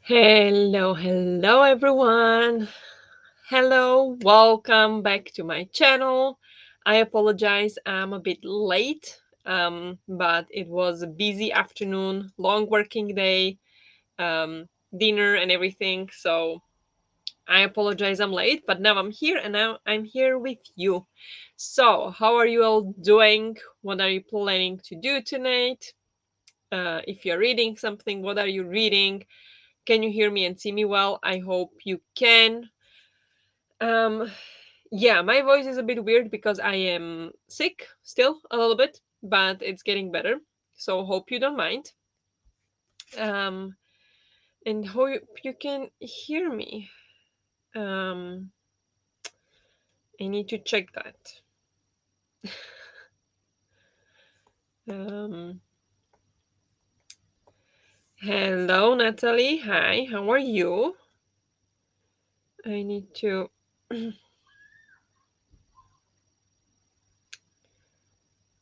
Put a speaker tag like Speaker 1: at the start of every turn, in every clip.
Speaker 1: Hello everyone. Hello, welcome back to my channel. I apologize, I'm a bit late, but it was a busy afternoon, long working day, dinner, and everything. So I apologize, I'm late, but now I'm here and now I'm here with you. So, how are you all doing? What are you planning to do tonight? If you're reading something, what are you reading? Can you hear me and see me well? I hope you can. Um, yeah, my voice is a bit weird because I am sick still a little bit, but it's getting better. So hope you don't mind. Um, and hope you can hear me. Um, I need to check that. Um, Hello, Natalie. Hi, how are you? I need to.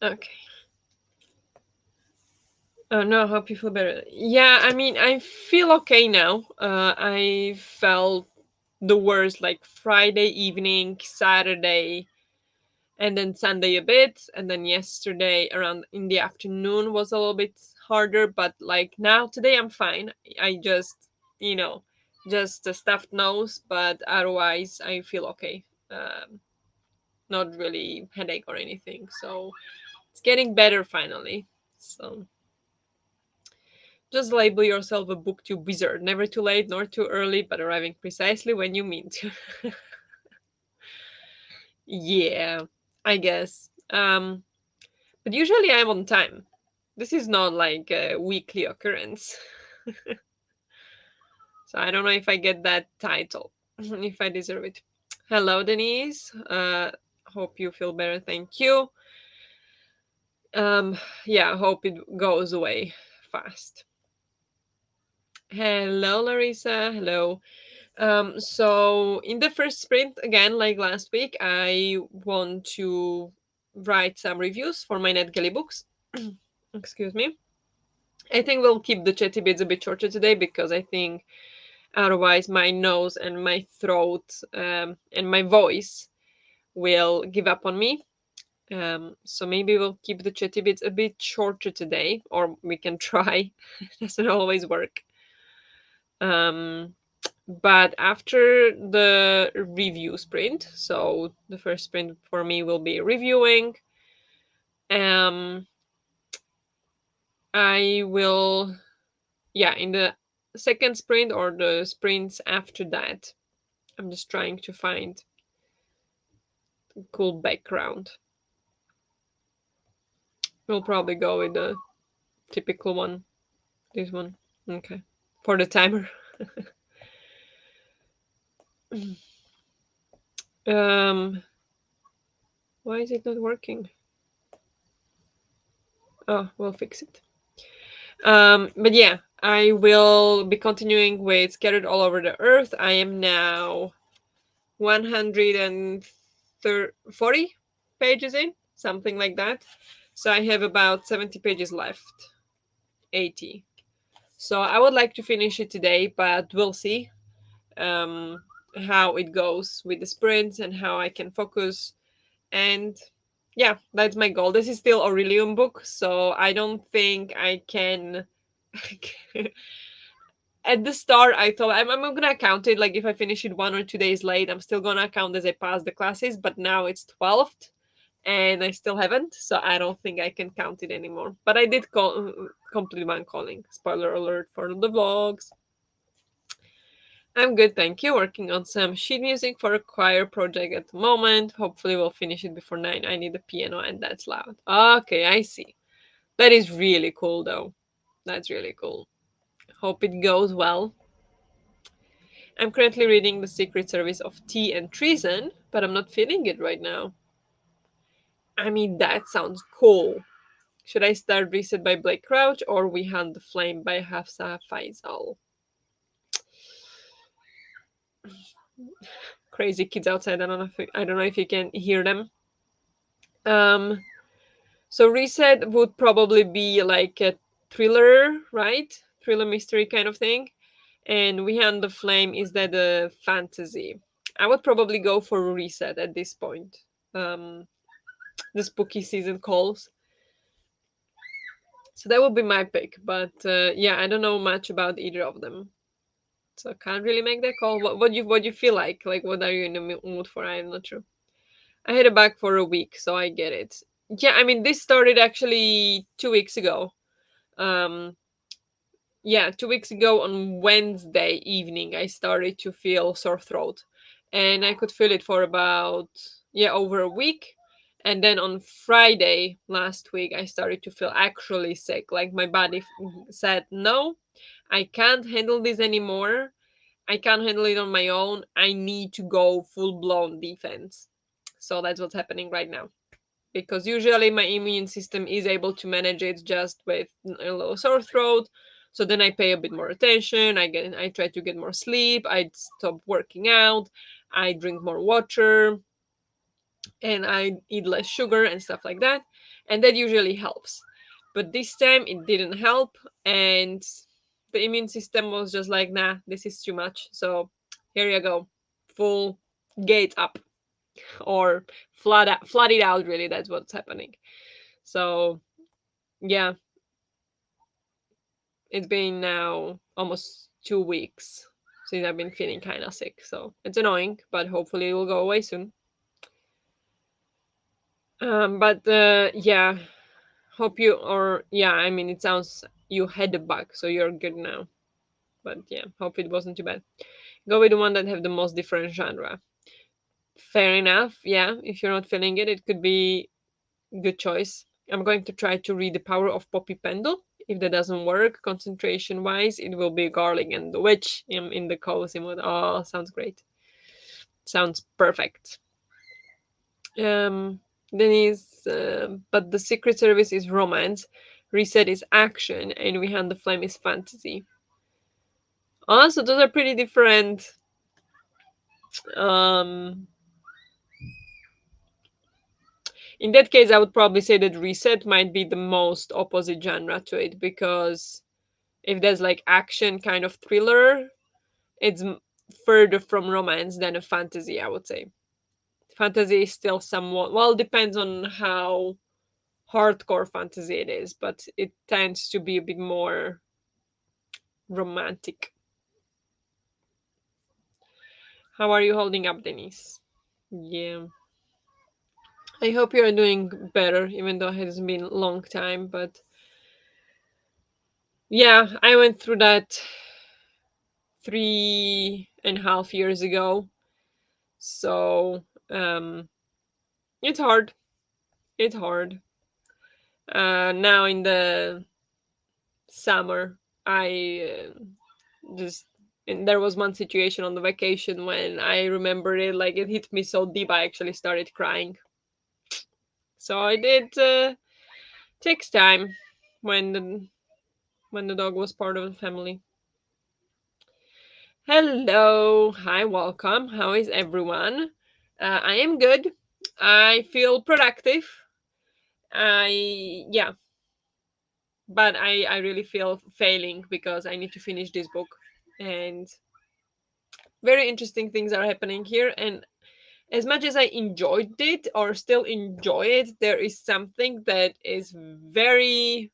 Speaker 1: Okay. Oh no, I hope you feel better. Yeah, I mean, I feel okay now. I felt the worst like Friday evening, Saturday, and then Sunday a bit, and then yesterday around in the afternoon was a little bit harder. But like now, today I'm fine. I just, you know, just a stuffed nose, but otherwise I feel okay. Not really headache or anything. So it's getting better finally. So just label yourself a booktube wizard. Never too late nor too early, but arriving precisely when you mean to. Yeah, I guess. But usually I'm on time. This is not like a weekly occurrence. So I don't know if I get that title, if I deserve it. Hello, Denise. Hope you feel better. Thank you. Yeah, hope it goes away fast. Hello, Larissa. Hello. So in the first sprint, again, like last week, I want to write some reviews for my NetGalley books. Excuse me. I think we'll keep the chatty bits a bit shorter today because I think otherwise my nose and my throat and my voice will give up on me. So maybe we'll keep the chatty bits a bit shorter today, or we can try. It doesn't always work. Um, but after the review sprint, so the first sprint for me will be reviewing. Um, I will, yeah, in the second sprint or the sprints after that, I'm just trying to find a cool background. We'll probably go with the typical one. This one, okay, for the timer. um, why is it not working? Oh, we'll fix it. But yeah, I will be continuing with Scattered All Over the Earth. I am now 140 pages in, something like that. So I have about 70 pages left, 80. So I would like to finish it today, but we'll see um, how it goes with the sprints and how I can focus. And yeah, that's my goal. This is still Aurelium book, so I don't think I can. At the start, I thought I'm gonna count it like if I finish it 1 or 2 days late, I'm still gonna count as I pass the classes. But now it's 12th, and I still haven't, so I don't think I can count it anymore. But I did complete one calling. Spoiler alert for the vlogs. I'm good, thank you. Working on some sheet music for a choir project at the moment. Hopefully, we'll finish it before 9. I need a piano, and that's loud. Okay, I see. That is really cool, though. That's really cool. Hope it goes well. I'm currently reading The Secret Service of Tea and Treason, but I'm not feeling it right now. I mean, that sounds cool. Should I start Reset by Blake Crouch or We Hunt the Flame by Hafsa Faisal? Crazy kids outside. I don't know if you can hear them. Um, so Reset would probably be like a thriller, right? Thriller mystery kind of thing. And We Hand the Flame is that a fantasy? I would probably go for a reset at this point. Um, the spooky season calls, so that would be my pick. But yeah, I don't know much about either of them, so I can't really make that call. What you feel like? Like, what are you in the mood for? I'm not sure. I had a bug for a week, so I get it. Yeah, I mean, this started actually 2 weeks ago. Um, yeah, 2 weeks ago on Wednesday evening, I started to feel sore throat, and I could feel it for about, yeah, over a week. And then on Friday last week, I started to feel actually sick. Like my body said, no, I can't handle this anymore. I can't handle it on my own. I need to go full blown defense. So that's what's happening right now, because usually my immune system is able to manage it just with a little sore throat. So then I pay a bit more attention. I try to get more sleep. I stop working out. I drink more water, and I eat less sugar and stuff like that. And that usually helps. But this time it didn't help, and the immune system was just like, nah, this is too much. So here you go, full gate up, or flood it out. Really, that's what's happening. So yeah, it's been now almost 2 weeks since I've been feeling kind of sick. So it's annoying, but hopefully it will go away soon. But yeah, hope you, or yeah, I mean, it sounds you had the bug, so you're good now. But yeah, hope it wasn't too bad. Go with the one that have the most different genre. Fair enough. Yeah, if you're not feeling it, it could be good choice. I'm going to try to read The Power of Poppy Pendle. If that doesn't work, concentration wise, it will be Garlic and the Witch in the cozy mood. Oh, sounds great. Sounds perfect. Um, Denise, but the Secret Service is romance, Reset is action, and We Hand the Flame is fantasy. Oh, so those are pretty different. Um, in that case, I would probably say that Reset might be the most opposite genre to it, because if there's like action kind of thriller, it's further from romance than a fantasy, I would say. Fantasy is still somewhat, well, depends on how hardcore fantasy it is, but it tends to be a bit more romantic. How are you holding up, Denise? Yeah. I hope you're doing better, even though it has been a long time. But yeah, I went through that 3.5 years ago. So it's hard. It's hard. Now in the summer, I just, and there was one situation on the vacation when I remember it, like it hit me so deep I actually started crying. So I did, takes time when the dog was part of the family. Hello, hi, welcome. How is everyone? I am good. I feel productive. Yeah, but I really feel failing because I need to finish this book, and very interesting things are happening here. And as much as I enjoyed it or still enjoy it, there is something that is very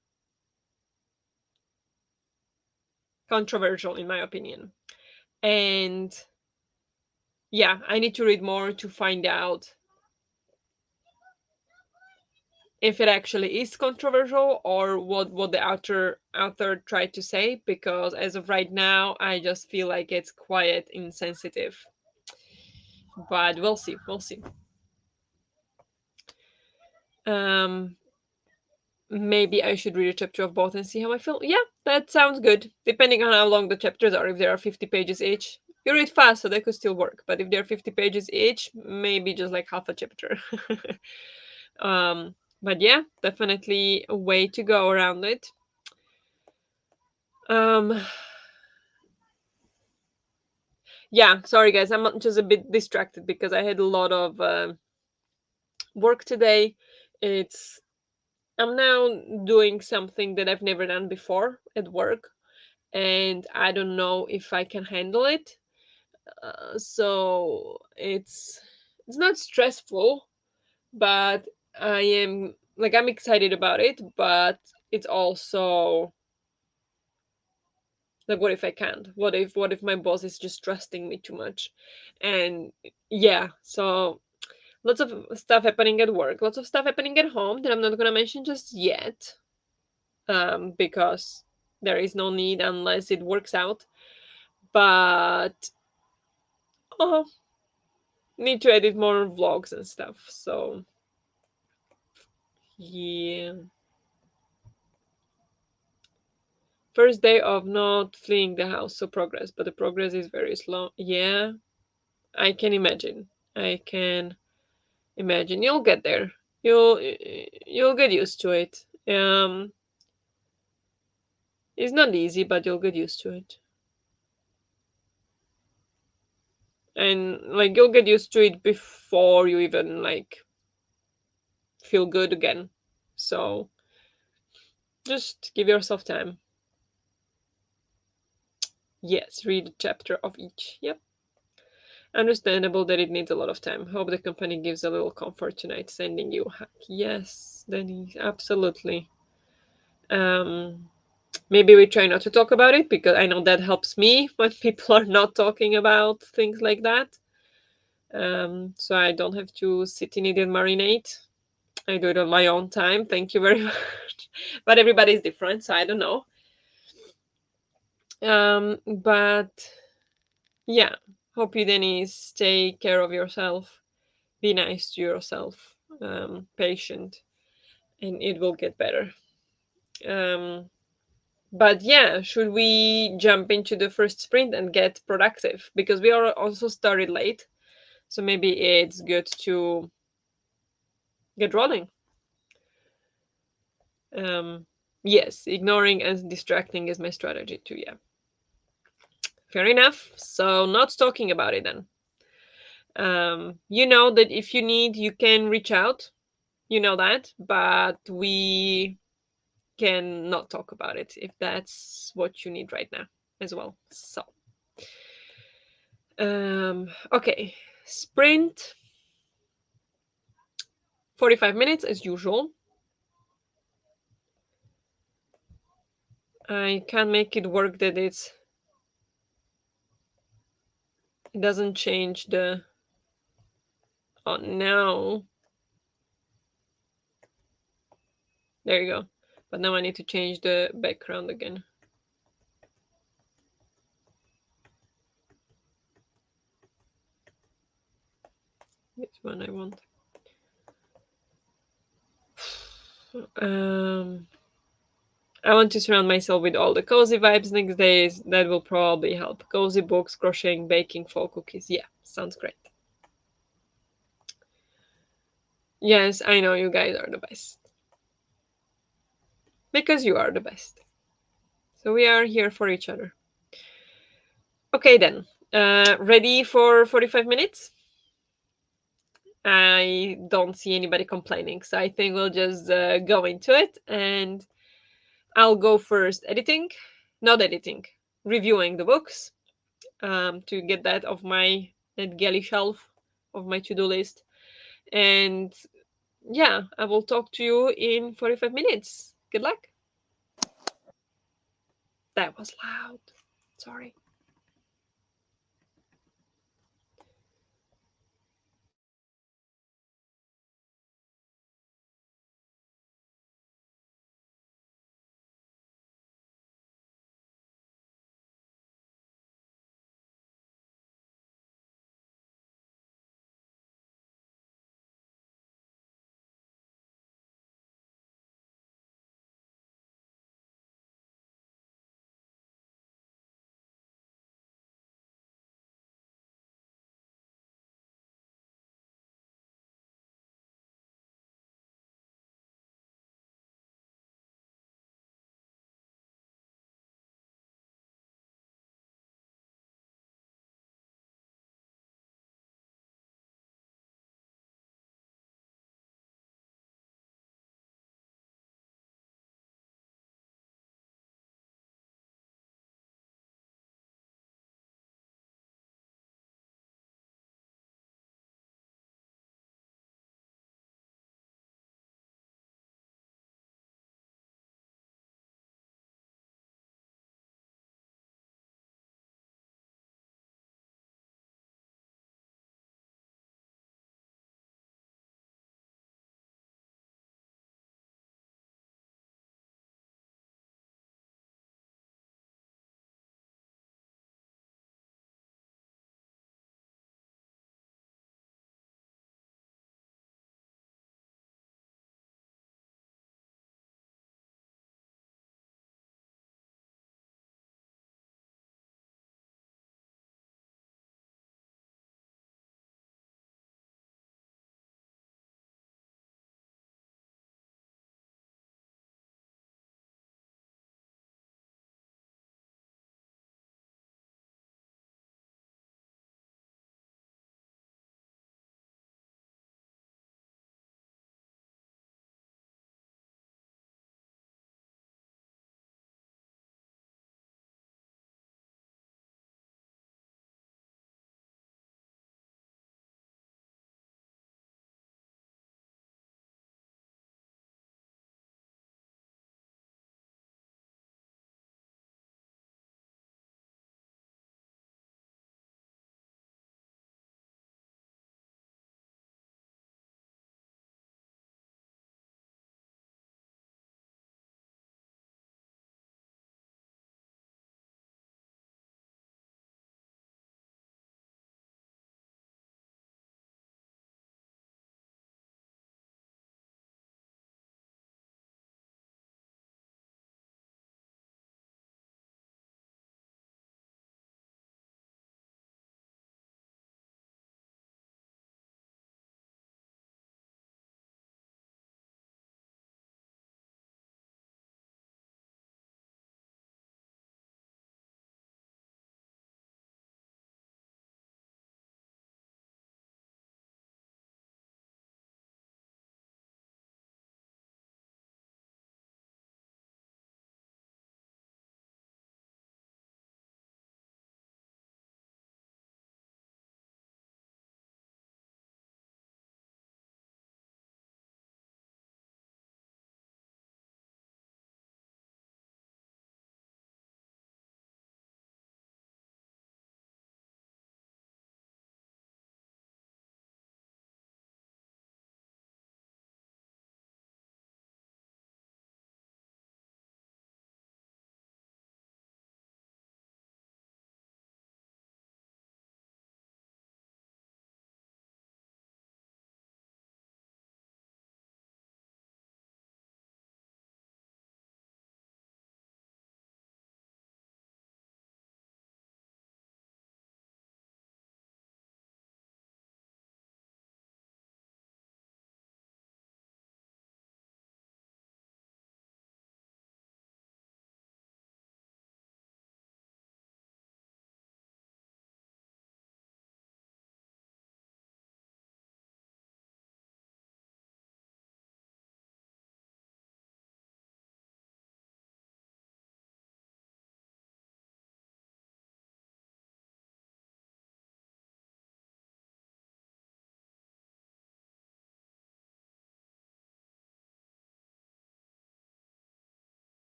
Speaker 1: controversial in my opinion. And yeah, I need to read more to find out if it actually is controversial or what the author tried to say, because as of right now I just feel like it's quite insensitive. But we'll see, we'll see. um Maybe I should read a chapter of both and see how I feel. Yeah, that sounds good. Depending on how long the chapters are, if there are 50 pages each. You read fast, so they could still work. But if they're 50 pages each, maybe just like half a chapter. But yeah, definitely a way to go around it. Um, yeah, sorry guys, I'm just a bit distracted because I had a lot of work today. It's I'm now doing something that I've never done before at work, and I don't know if I can handle it. So it's not stressful, but I'm excited about it, but it's also like, what if I can't? What if my boss is just trusting me too much? And yeah, so lots of stuff happening at work, lots of stuff happening at home that I'm not gonna mention just yet, because there is no need unless it works out. But oh, need to edit more vlogs and stuff. So yeah, first day of not fleeing the house, so progress, but the progress is very slow. Yeah, I can imagine. I can imagine. You'll get there. You'll get used to it. It's not easy, but you'll get used to it. And like, you'll get used to it before you even like feel good again. So just give yourself time. Yes, read a chapter of each. Yep. Understandable that it needs a lot of time. Hope the company gives a little comfort tonight, sending you a hug. Yes, Denise, absolutely. Um, Maybe we try not to talk about it, because I know that helps me when people are not talking about things like that. So I don't have to sit in it and marinate. I do it on my own time. Thank you very much. But everybody's different, so I don't know. But yeah, hope you, Denise, take care of yourself. Be nice to yourself. Patient, and it will get better. Um, but yeah, should we jump into the first sprint and get productive? Because we are also started late, so maybe it's good to get rolling. Um, yes, ignoring and distracting is my strategy too. Yeah, fair enough. So not talking about it then. You know that if you need, you can reach out. You know that, but we can not talk about it if that's what you need right now as well. So, okay, sprint 45 minutes as usual. I can make it work that it doesn't change the. Oh no, there you go. But now I need to change the background again. Which one I want? Um, I want to surround myself with all the cozy vibes next days. That will probably help. Cozy books, crocheting, baking, fall cookies. Yeah, sounds great. Yes, I know you guys are the best. Because you are the best. So we are here for each other. Okay then. Ready for 45 minutes? I don't see anybody complaining, so I think we'll just go into it, and I'll go first editing, not editing, reviewing the books, to get that off my that galley shelf of my to-do list. And yeah, I will talk to you in 45 minutes. Good luck. That was loud. Sorry.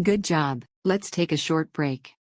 Speaker 2: Good job. Let's take a short break.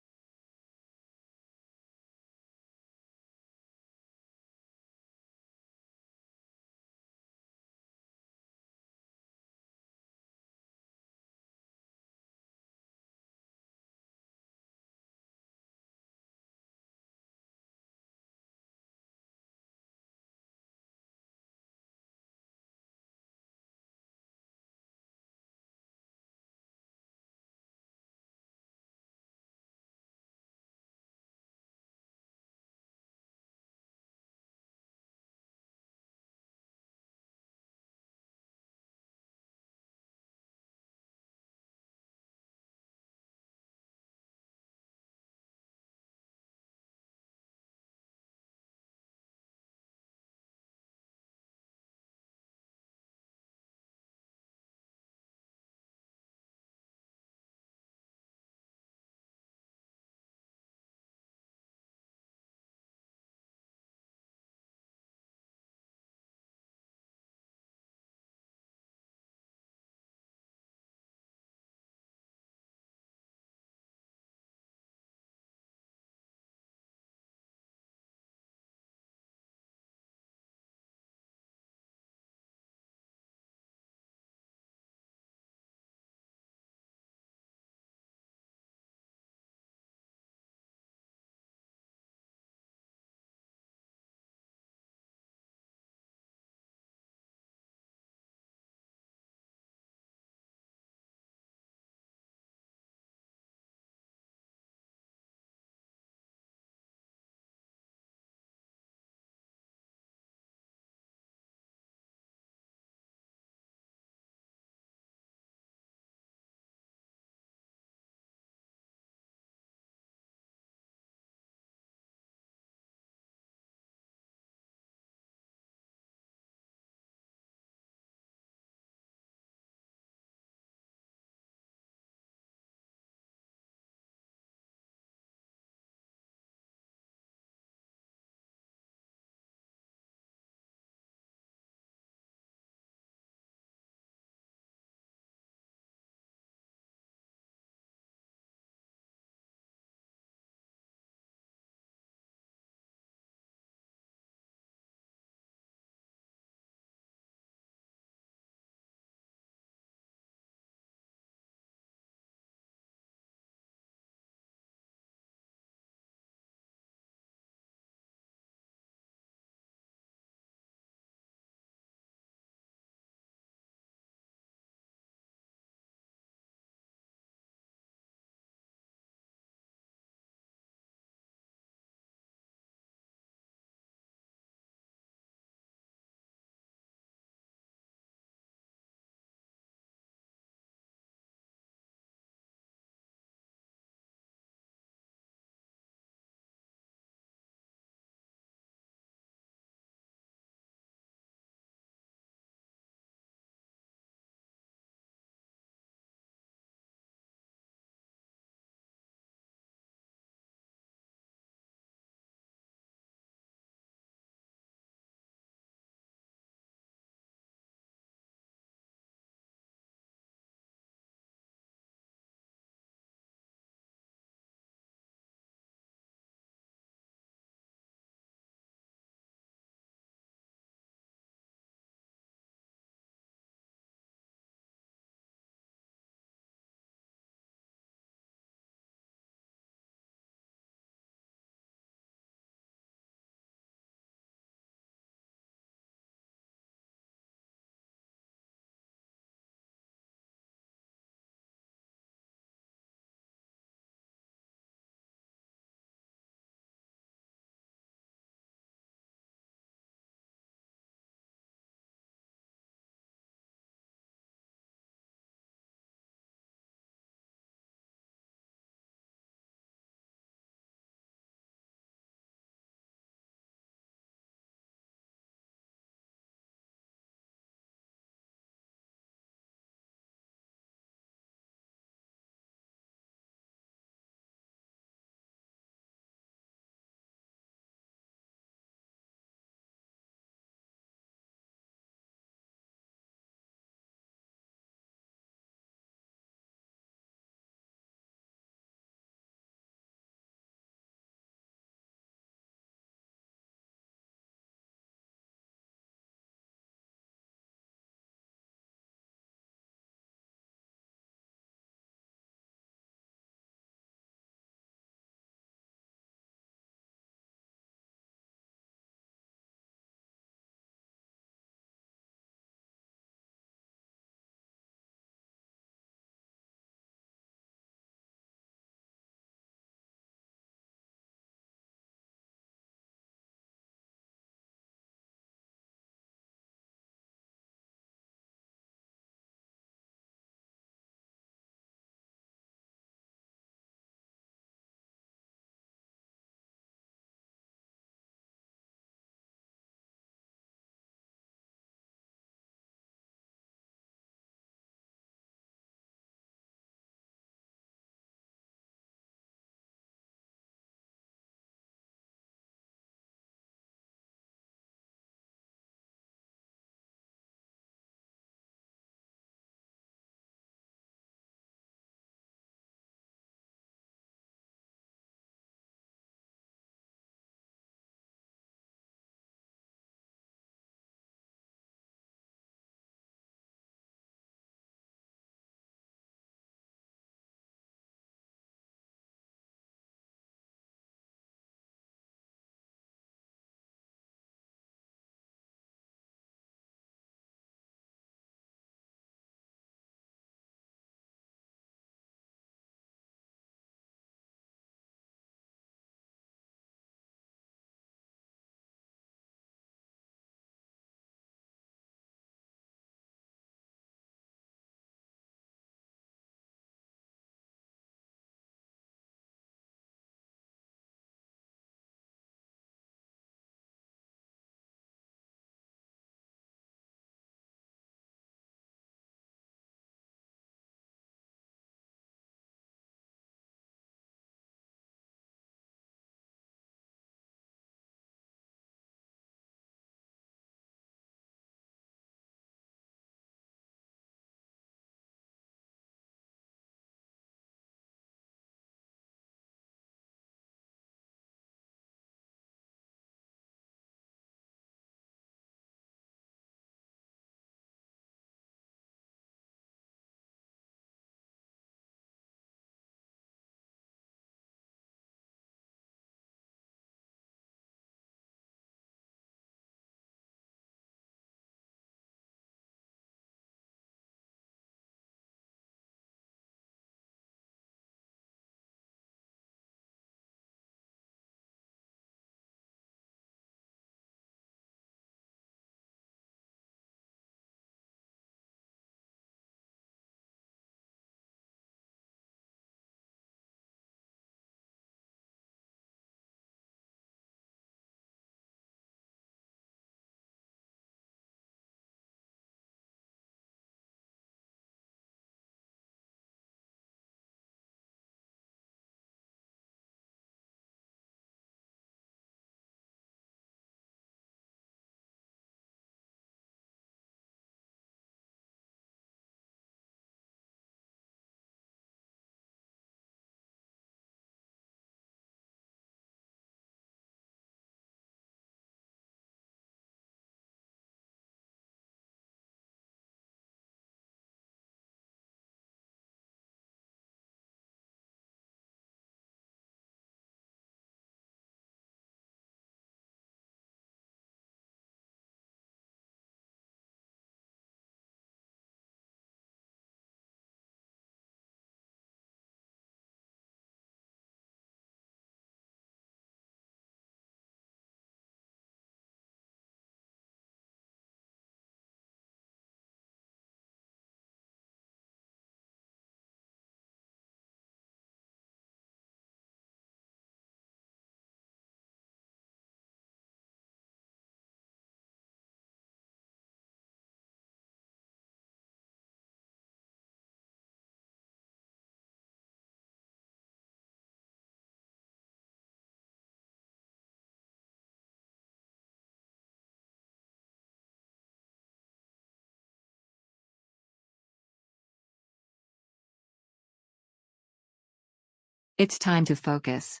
Speaker 2: It's time to focus.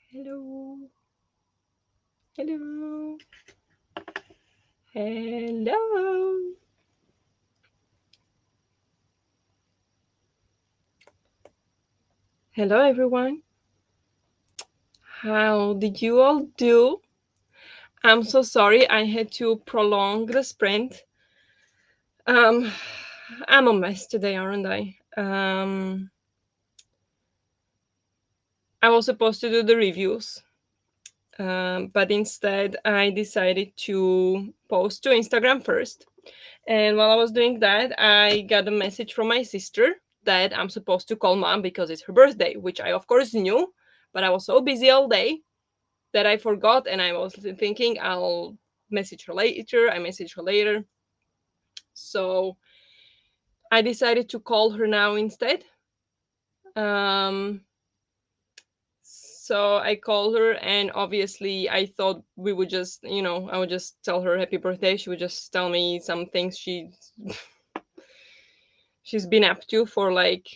Speaker 1: Hello. Hello. Hello. Hello, everyone. How did you all do? I'm so sorry I had to prolong the sprint. Um, I'm a mess today, aren't I? I was supposed to do the reviews, but instead I decided to post to Instagram first. And while I was doing that, I got a message from my sister that I'm supposed to call mom because it's her birthday, which I of course knew, but I was so busy all day that I forgot, and I was thinking I'll message her later. I messaged her later. So I decided to call her now instead. Um, so I called her, and obviously I thought we would just, I would just tell her happy birthday. She would just tell me some things she's been up to for like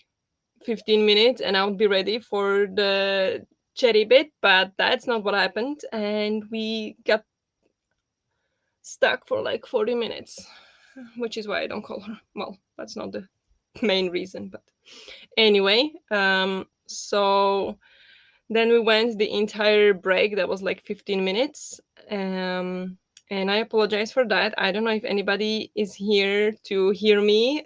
Speaker 1: 15 minutes, and I'll be ready for the cherry bit, but that's not what happened, and we got stuck for like 40 minutes, which is why I don't call her. Well, that's not the main reason, but anyway, so then we went the entire break that was like 15 minutes. And I apologize for that. I don't know if anybody is here to hear me,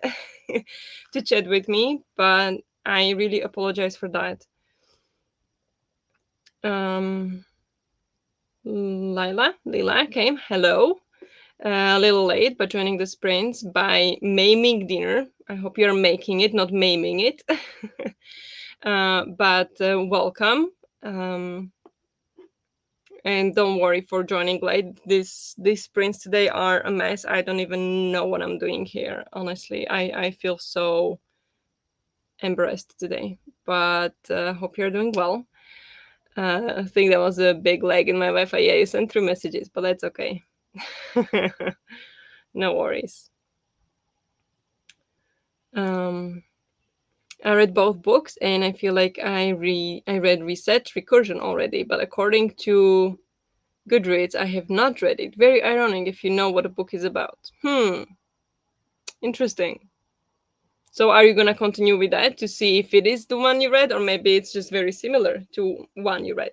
Speaker 1: to chat with me, but I really apologize for that. um Lila came. Hello. A little late, but joining the sprints by maiming dinner. I hope you're making it, not maiming it. But welcome. Um, and don't worry for joining late. These sprints today are a mess. I don't even know what I'm doing here. Honestly, I feel so embarrassed today. But hope you're doing well. I think that was a big lag in my Wi-Fi. Yeah, you sent through messages, but that's okay. No worries. Um, I read both books, and I feel like I read Reset Recursion already, but according to Goodreads, I have not read it. Very ironic if you know what a book is about. Interesting. So are you gonna continue with that to see if it is the one you read, or maybe it's just very similar to one you read?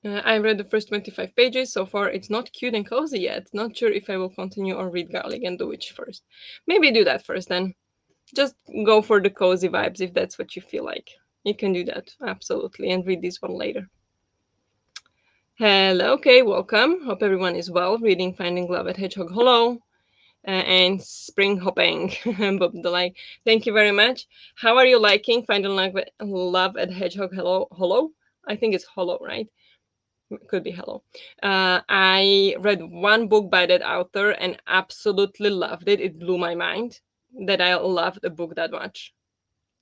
Speaker 1: I read the first 25 pages. So far, it's not cute and cozy yet. Not sure if I will continue or read Garlic and the Witch first. Maybe do that first then. Just go for the cozy vibes if that's what you feel like. You can do that, absolutely, and read this one later. Hello, okay, welcome. Hope everyone is well. Reading Finding Love at Hedgehog Hollow, and Spring Hopping. Bob the like. Thank you very much. How are you liking Finding Love at Hedgehog Hollow? I think it's Hollow, right? Could be Hello. I read one book by that author and absolutely loved it. It blew my mind that I loved a book that much.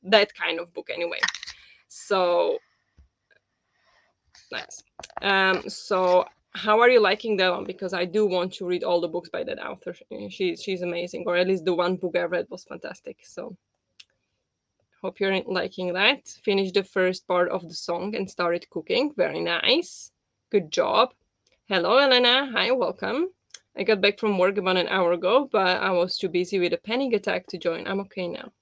Speaker 1: That kind of book, anyway. So nice. So how are you liking that one? Because I do want to read all the books by that author. She's amazing, or at least the one book I read was fantastic. So hope you're liking that. Finished the first part of the song and started cooking. Very nice. Good job. Hello, Elena. Hi, welcome. I got back from work about an hour ago, but I was too busy with a panic attack to join. I'm okay now.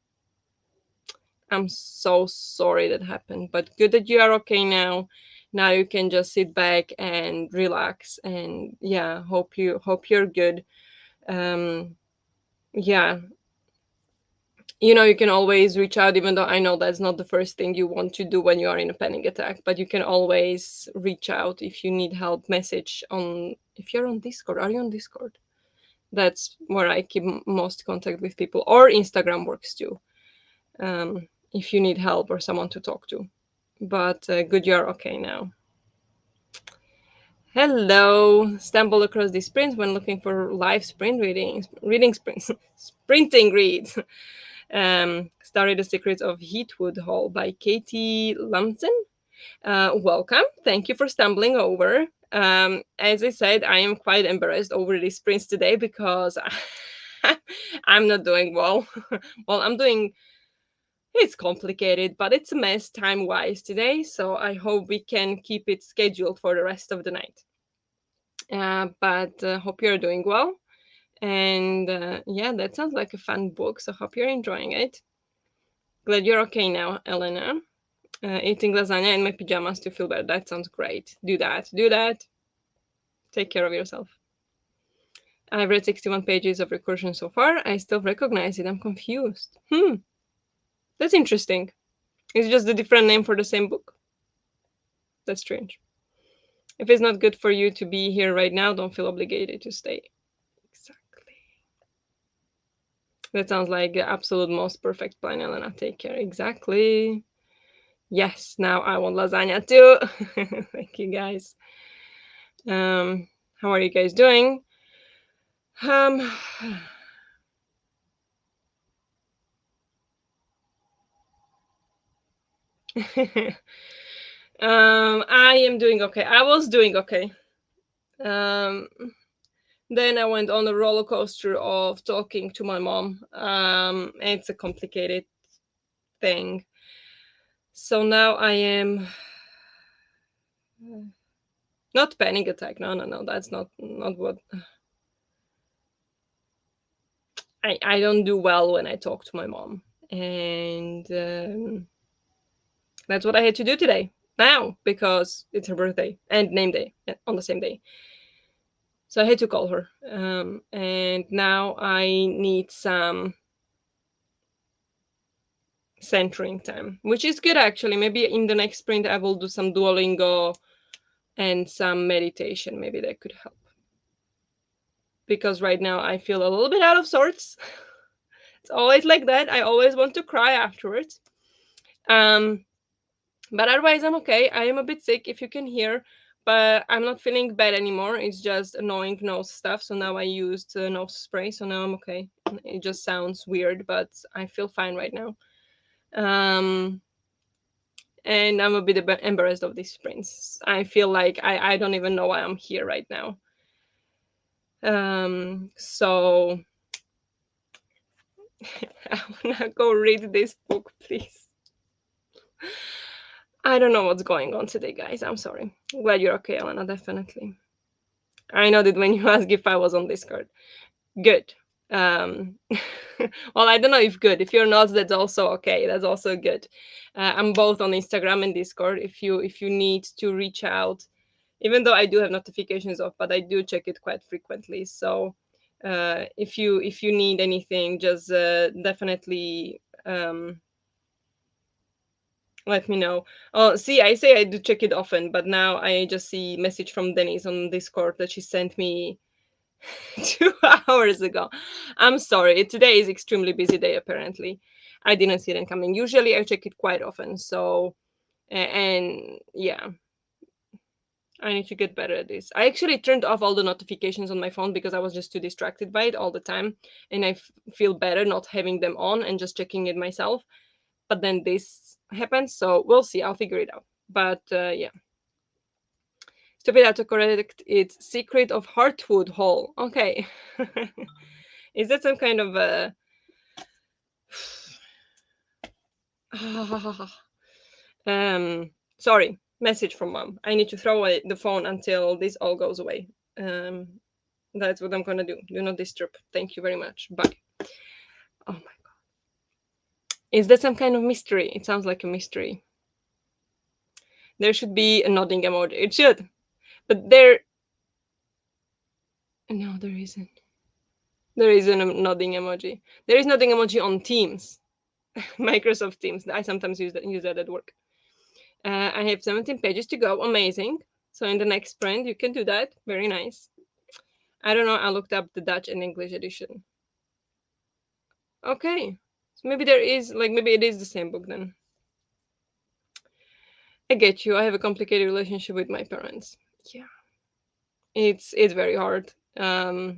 Speaker 1: I'm so sorry that happened, but good that you are okay now. Now you can just sit back and relax, and yeah, hope you're good. Um, yeah, you can always reach out, even though I know that's not the first thing you want to do when you are in a panic attack. But you can always reach out if you need help. Message on if you're on Discord. Are you on Discord? That's where I keep most contact with people, or Instagram works too. If you need help or someone to talk to. But good you're okay now. Hello. Stumbled across these sprints when looking for live sprint reading sprints, sprinting reads. Started The Secrets of Heatwood Hall by Katie Lumpton. Welcome. Thank you for stumbling over. As I said, I am quite embarrassed over these prints today because I'm not doing well. Well, I'm doing, it's complicated, but it's a mess time wise today. So I hope we can keep it scheduled for the rest of the night. But hope you're doing well. And yeah, that sounds like a fun book. So hope you're enjoying it. Glad you're okay now, Elena. Eating lasagna in my pajamas to feel better. That sounds great. Do that. Do that. Take care of yourself. I've read 61 pages of recursion so far. I still recognize it. I'm confused. That's interesting. It's just a different name for the same book. That's strange. If it's not good for you to be here right now, don't feel obligated to stay. Exactly. That sounds like the absolute most perfect plan, Elena. Take care. Exactly. Yes, now I want lasagna too. Thank you guys. How are you guys doing? Um, I am doing okay. I was doing okay. Um, then I went on a roller coaster of talking to my mom. It's a complicated thing. So now I am not panic attack. No, no, no. That's not what I don't do well when I talk to my mom, and that's what I had to do today. Now because it's her birthday and name day on the same day. So I had to call her. And now I need some centering time, which is good actually. Maybe in the next sprint I will do some Duolingo and some meditation. Maybe that could help. Because right now I feel a little bit out of sorts. It's always like that. I always want to cry afterwards. Um, but otherwise I'm okay. I am a bit sick if you can hear, but I'm not feeling bad anymore. It's just annoying nose stuff. So now I used nose spray. So now I'm okay. It just sounds weird, but I feel fine right now. Um, and I'm a bit embarrassed of these sprints. I feel like I don't even know why I'm here right now. So I wanna go read this book, please. I don't know what's going on today, guys. I'm sorry. Glad you're okay, Elena. Definitely. I know that when you asked if I was on Discord. Good. Um, well, I don't know if good. If you're not, that's also okay. That's also good. I'm both on Instagram and Discord. If you need to reach out, even though I do have notifications off, but I do check it quite frequently. So if you need anything, just definitely let me know. Oh, see, I say I do check it often, but now I just see message from Denise on Discord that she sent me 2 hours ago. I'm sorry. Today is extremely busy day. Apparently, I didn't see them coming. Usually, I check it quite often. So, and yeah, I need to get better at this. I actually turned off all the notifications on my phone because I was just too distracted by it all the time, and I feel better not having them on and just checking it myself. But then this happens, so we'll see. I'll figure it out. But yeah. Stupid autocorrect. It's Secret of Heartwood Hall. Okay. Is that some kind of sorry, message from mom. I need to throw away the phone until this all goes away. That's what I'm gonna do. Do not disturb. Thank you very much. Bye. Oh my god. Is that some kind of mystery? It sounds like a mystery. There should be a nodding emoji. It should. But there, no, there isn't. There isn't a nodding emoji. There is nodding emoji on Teams. Microsoft Teams. I sometimes use that at work. I have 17 pages to go. Amazing. So in the next sprint, you can do that. Very nice. I don't know. I looked up the Dutch and English edition. Okay. So maybe there is, like, maybe it is the same book then. I get you. I have a complicated relationship with my parents. Yeah. It's very hard. Uh,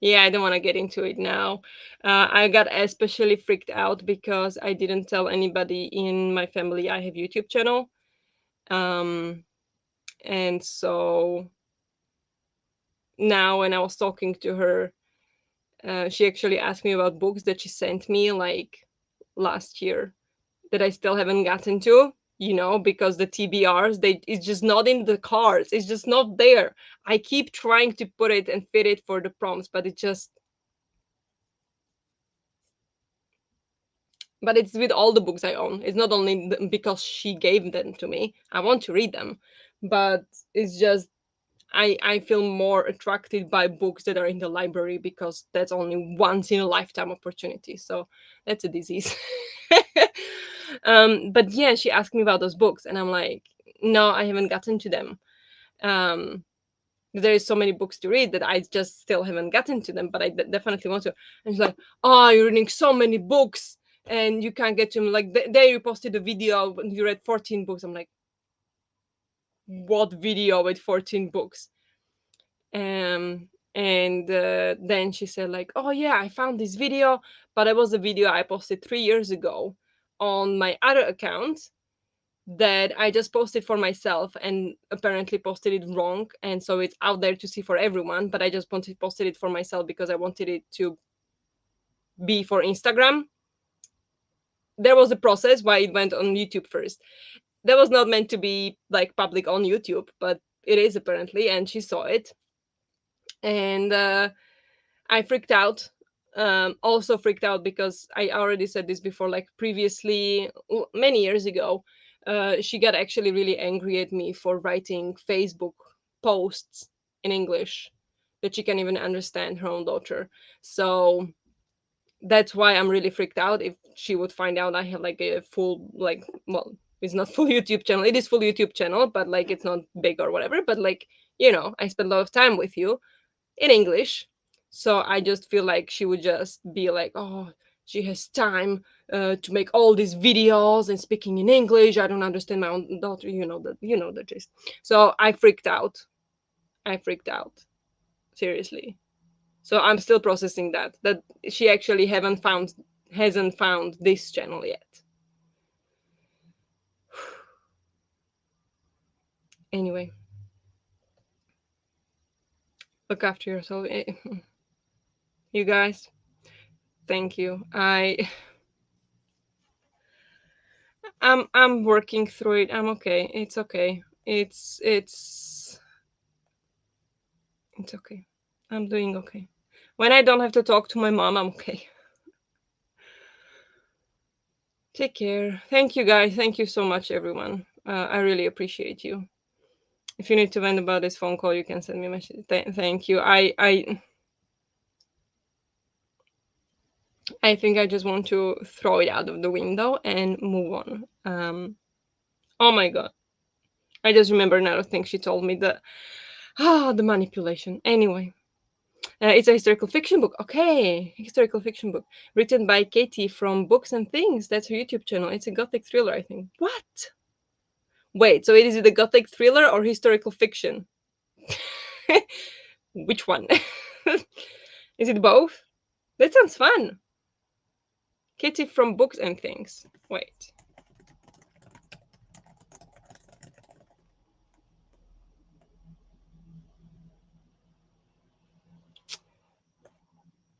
Speaker 1: yeah, I don't want to get into it now. I got especially freaked out because I didn't tell anybody in my family I have YouTube channel. Um, and so now when I was talking to her, she actually asked me about books that she sent me like last year that I still haven't gotten to, because the TBRs, it's just not in the cards. It's just not there. I keep trying to put it and fit it for the prompts, but it's with all the books I own. It's not only because she gave them to me. I want to read them, but it's just I feel more attracted by books that are in the library because that's only once in a lifetime opportunity. So that's a disease. But yeah, she asked me about those books, and I'm like, no, I haven't gotten to them. Um, there is so many books to read that I just still haven't gotten to them, but I definitely want to. And she's like, oh, you're reading so many books and you can't get to them. Like there you posted a video and you read 14 books. I'm like, what video with 14 books? And then she said like, oh yeah, I found this video, but it was a video I posted 3 years ago on my other account that I just posted for myself and apparently posted it wrong, and so it's out there to see for everyone, but I just posted it for myself because I wanted it to be for Instagram. There was a process why it went on YouTube first. That was not meant to be like public on YouTube, but it is apparently, and she saw it. And I freaked out. Also freaked out because I already said this before, like previously, many years ago. She got actually really angry at me for writing Facebook posts in English that she can't even understand her own daughter. So that's why I'm really freaked out if she would find out I have like a full, like, well, it's not full YouTube channel. It is full YouTube channel, but like it's not big or whatever. But like, I spend a lot of time with you in English. So I just feel like she would just be like, oh, she has time to make all these videos and speaking in English. I don't understand my own daughter. You know the gist. So I freaked out. I freaked out. Seriously. So I'm still processing that she actually haven't found hasn't found this channel yet. Anyway, look after yourself. You guys. Thank you. I'm working through it. I'm okay. It's okay. It's okay. I'm doing okay. When I don't have to talk to my mom, I'm okay. Take care. Thank you guys. Thank you so much, everyone. I really appreciate you. If you need to vent about this phone call, you can send me a message. Thank you. I think I just want to throw it out of the window and move on. Oh my god. I just remember another thing she told me, the manipulation. Anyway, it's a historical fiction book. Okay, historical fiction book written by Katie from Books and Things. That's her YouTube channel. It's a gothic thriller, I think. What? Wait, so is it a gothic thriller or historical fiction? Which one? Is it both? That sounds fun. Katie from Books and Things. Wait.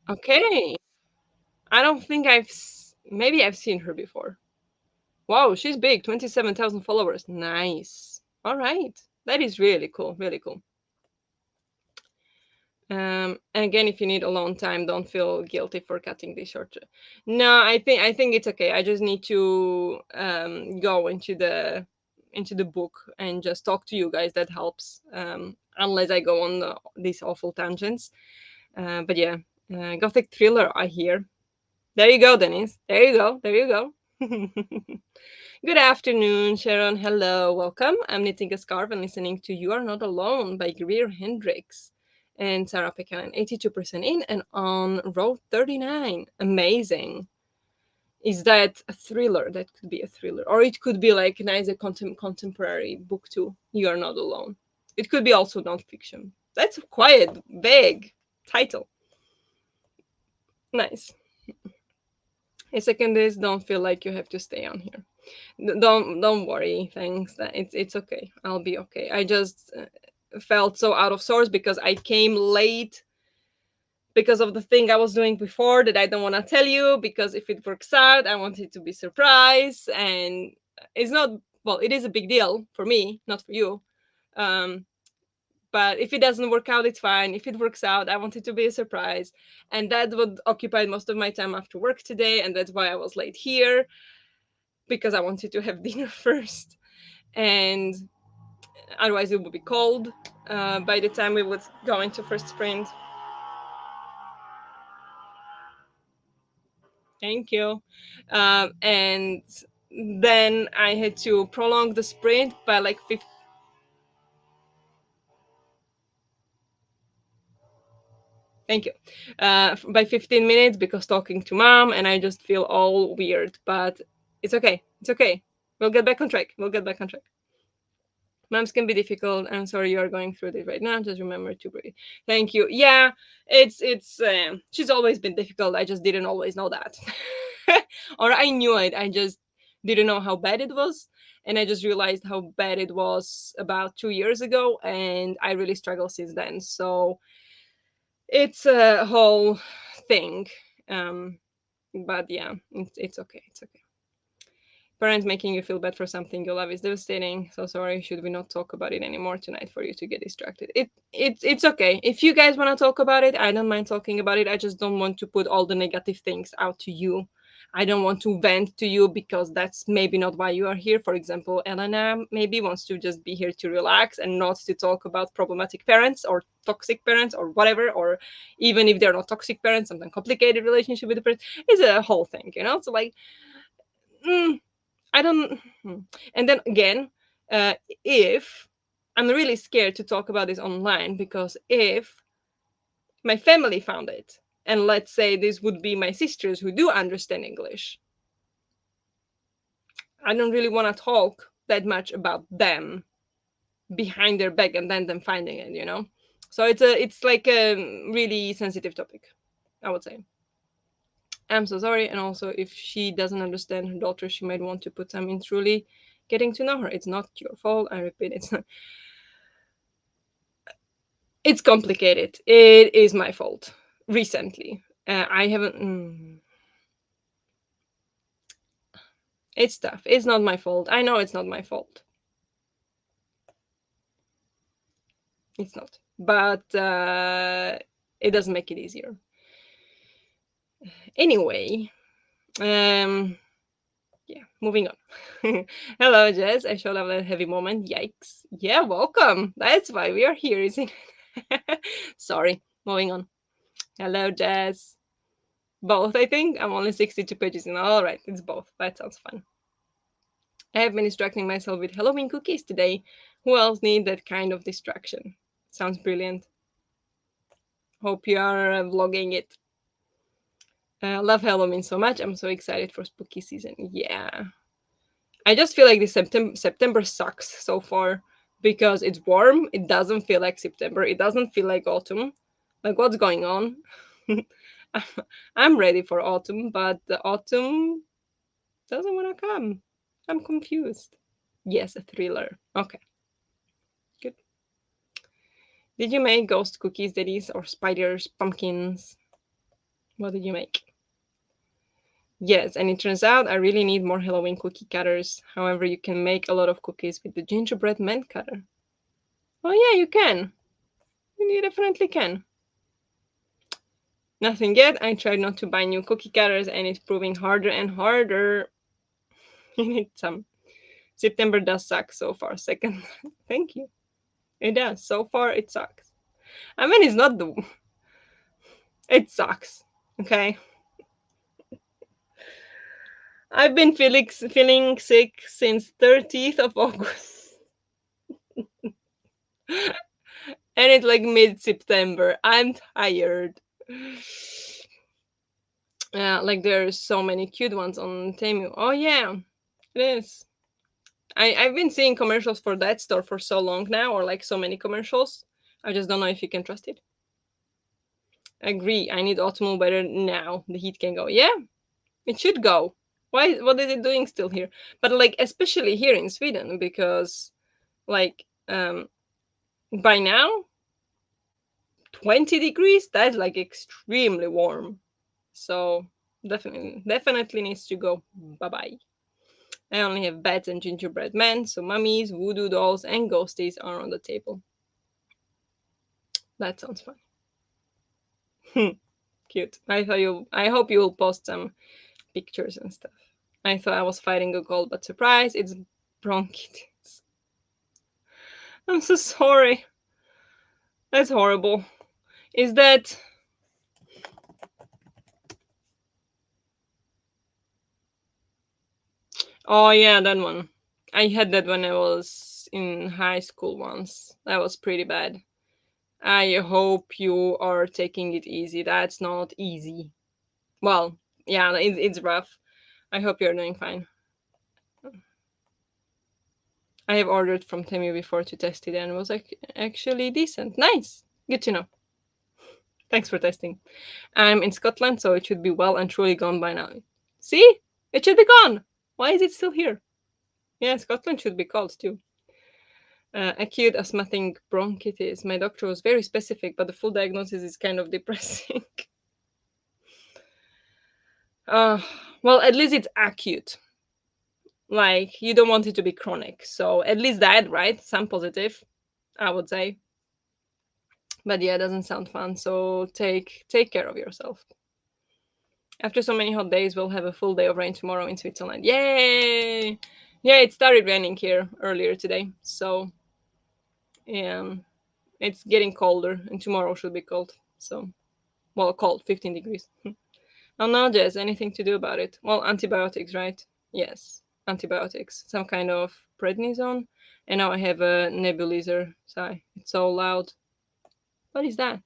Speaker 1: Okay. I don't think maybe I've seen her before. Wow, she's big, 27,000 followers. Nice. All right. That is really cool, really cool. And again, if you need alone time, don't feel guilty for cutting this short. No, I think it's okay. I just need to go into the book and just talk to you guys. That helps. Unless I go on these awful tangents. But yeah, gothic thriller. I hear. There you go, Dennis. There you go. There you go. Good afternoon, Sharon. Hello, welcome. I'm knitting a scarf and listening to You Are Not Alone by Greer Hendricks and Sarah Pekkanen. 82% in and on row 39. Amazing. Is that a thriller? That could be a thriller. Or it could be like nice a contemporary book too. You Are Not Alone. It could be also nonfiction. That's quite vague title. Nice. A second is don't feel like you have to stay on here. Don't worry. Thanks. It's okay. I'll be okay. I just felt so out of sorts because I came late because of the thing I was doing before that I don't want to tell you, because if it works out, I want it to be surprise. And it's not, well, it is a big deal for me, not for you. Um, but if it doesn't work out, it's fine. If it works out, I want it to be a surprise. And that would occupy most of my time after work today. And that's why I was late here, because I wanted to have dinner first. And otherwise, it would be cold by the time we would go into first sprint. Thank you. And then I had to prolong the sprint by like 50. Thank you. By 15 minutes because talking to mom, and I just feel all weird. But it's okay. It's okay. We'll get back on track. We'll get back on track. Moms can be difficult. I'm sorry you are going through this right now. Just remember to breathe. Thank you. Yeah, it's she's always been difficult. I just didn't always know that, or I knew it. I just didn't know how bad it was, and I just realized how bad it was about 2 years ago, and I really struggled since then. So it's a whole thing. Um, but yeah, it's okay. It's okay. Parents making you feel bad for something you love is devastating. So sorry. Should we not talk about it anymore tonight for you to get distracted? It's okay. If you guys want to talk about it, I don't mind talking about it. I just don't want to put all the negative things out to you. I don't want to vent to you because that's maybe not why you are here. For example, Elena maybe wants to just be here to relax and not to talk about problematic parents or toxic parents or whatever, or even if they're not toxic parents, something complicated relationship with the parents. It's a whole thing, you know? So like, mm, I don't. And then again, uh, if I'm really scared to talk about this online, because if my family found it, and let's say this would be my sisters who do understand English, I don't really want to talk that much about them behind their back and then them finding it, you know? So it's like a really sensitive topic, I would say. I'm so sorry. And also, if she doesn't understand her daughter, she might want to put time in truly getting to know her. It's not your fault. I repeat, it's not. It's complicated. It is my fault. Recently, I haven't. It's tough. It's not my fault. I know it's not my fault. It's not. But it doesn't make it easier. Anyway, um, yeah, moving on. Hello, Jess. I showed up at a heavy moment. Yikes. Yeah, welcome. That's why we are here, isn't it? Sorry. Moving on. Hello, Jess. Both, I think. I'm only 62 pages in. All right, it's both. That sounds fun. I have been distracting myself with Halloween cookies today. Who else need that kind of distraction? Sounds brilliant. Hope you are vlogging it. Love Halloween so much. I'm so excited for spooky season. Yeah. I just feel like this September sucks so far because it's warm. It doesn't feel like September. It doesn't feel like autumn. Like, what's going on? I'm ready for autumn, but the autumn doesn't want to come. I'm confused. Yes, a thriller. Okay, good. Did you make ghost cookies, daddies, or spiders, pumpkins? What did you make? Yes, and it turns out I really need more Halloween cookie cutters. However, you can make a lot of cookies with the gingerbread man cutter. Oh, yeah, you can. You definitely can. Nothing yet. I tried not to buy new cookie cutters, and it's proving harder and harder. You need some. September does suck so far. Second, thank you. It does. So far, it sucks. I mean, it's not the. It sucks. Okay. I've been feeling sick since 30th of August. And it's like mid September. I'm tired. Like there's so many cute ones on Temu. Oh yeah, it is. I've been seeing commercials for that store for so long now, or like so many commercials. I just don't know if you can trust it. Agree. I need autumnal weather now. The heat can go. Yeah, it should go. Why? What is it doing still here? But like, especially here in Sweden, because like by now 20 degrees, that's like extremely warm. So definitely needs to go. Bye bye. I only have beds and gingerbread men, so mummies, voodoo dolls, and ghosties are on the table. That sounds fun. Cute. I hope you'll post some pictures and stuff. I thought I was fighting a cold, but surprise, it's bronchitis. I'm so sorry. That's horrible. Is that? Oh yeah, that one. I had that when I was in high school once. That was pretty bad. I hope you are taking it easy. That's not easy. Well, yeah, it's rough. I hope you're doing fine. I have ordered from Temu before to test it and it was like actually decent. Nice. Good to know. Thanks for testing. I'm in Scotland, so it should be well and truly gone by now. See? It should be gone. Why is it still here? Yeah, Scotland should be called too. Acute asthmatic bronchitis. My doctor was very specific, but the full diagnosis is kind of depressing. uh, well, at least it's acute. Like, you don't want it to be chronic. So, at least that, right? Some positive, I would say. But yeah, it doesn't sound fun. So, take care of yourself. After so many hot days, we'll have a full day of rain tomorrow in Switzerland. Yay! Yeah, it started raining here earlier today. So, um, it's getting colder, and tomorrow should be cold. So, well, cold, 15 degrees. Oh no, Jess, anything to do about it? Well, antibiotics, right? Yes, antibiotics. Some kind of prednisone. And now I have a nebulizer. Sorry, it's so loud. What is that?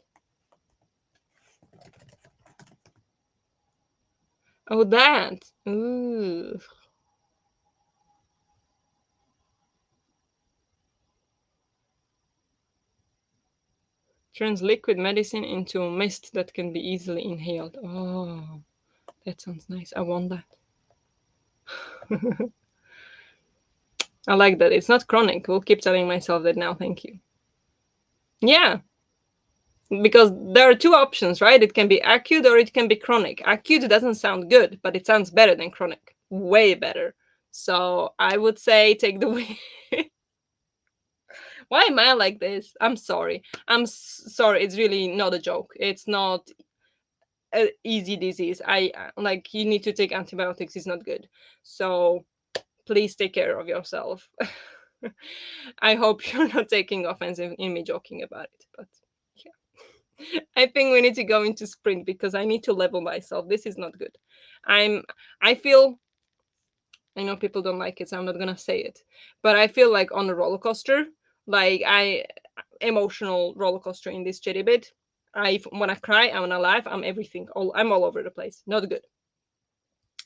Speaker 1: Oh, that. Ooh. Turns liquid medicine into a mist that can be easily inhaled. Oh, that sounds nice. I want that. I like that. It's not chronic. We'll keep telling myself that now. Thank you. Yeah, because there are two options, right? It can be acute or it can be chronic. Acute doesn't sound good, but it sounds better than chronic. Way better. So I would say take the way. Why am I like this? I'm sorry. Sorry. It's really not a joke. It's not an easy disease. I like, you need to take antibiotics. It's not good. So please take care of yourself. I hope you're not taking offense in me joking about it, but yeah. I think we need to go into sprint because I need to level myself. This is not good. I'm I feel, I know people don't like it, so I'm not gonna say it. But I feel like on a roller coaster, like I emotional roller coaster in this cherry bit. I when I cry, I'm alive, I'm everything. I'm all over the place. Not good.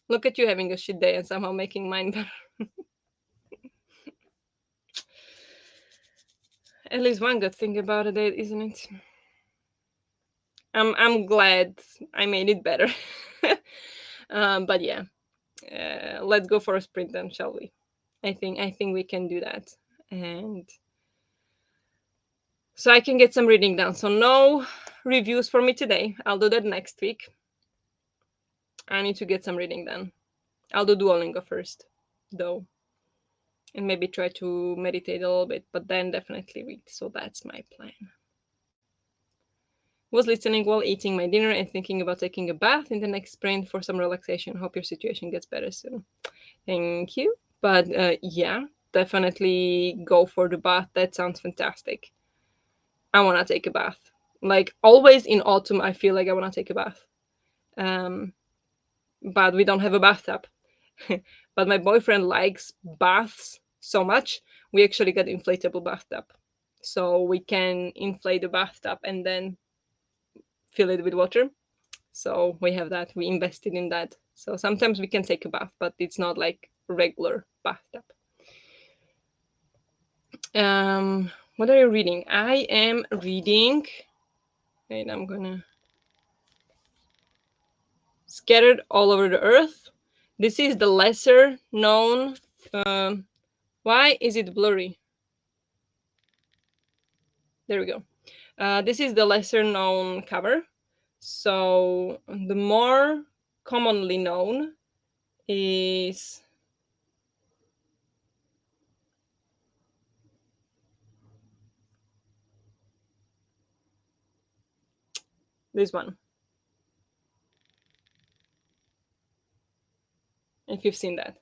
Speaker 1: Look at you having a shit day and somehow making mine better. At least one good thing about a day, isn't it? I'm glad I made it better. But yeah, let's go for a sprint then, shall we? I think we can do that, and so I can get some reading done. So no reviews for me today. I'll do that next week. I need to get some reading done. I'll do Duolingo first, though, and maybe try to meditate a little bit, but then definitely read. So that's my plan. Was listening while eating my dinner and thinking about taking a bath in the next sprint for some relaxation. Hope your situation gets better soon. Thank you. But yeah, definitely go for the bath. That sounds fantastic. I want to take a bath. Like always in autumn, I feel like I want to take a bath. Um, but we don't have a bathtub. But my boyfriend likes baths so much, we actually got inflatable bathtub. So we can inflate the bathtub and then fill it with water. So we have that. We invested in that. So sometimes we can take a bath, but it's not like regular bathtub. What are you reading? I am reading. Wait, I'm gonna Scattered All Over the Earth. This is the lesser known. Why is it blurry? There we go. This is the lesser known cover. So the more commonly known is this one, if you've seen that.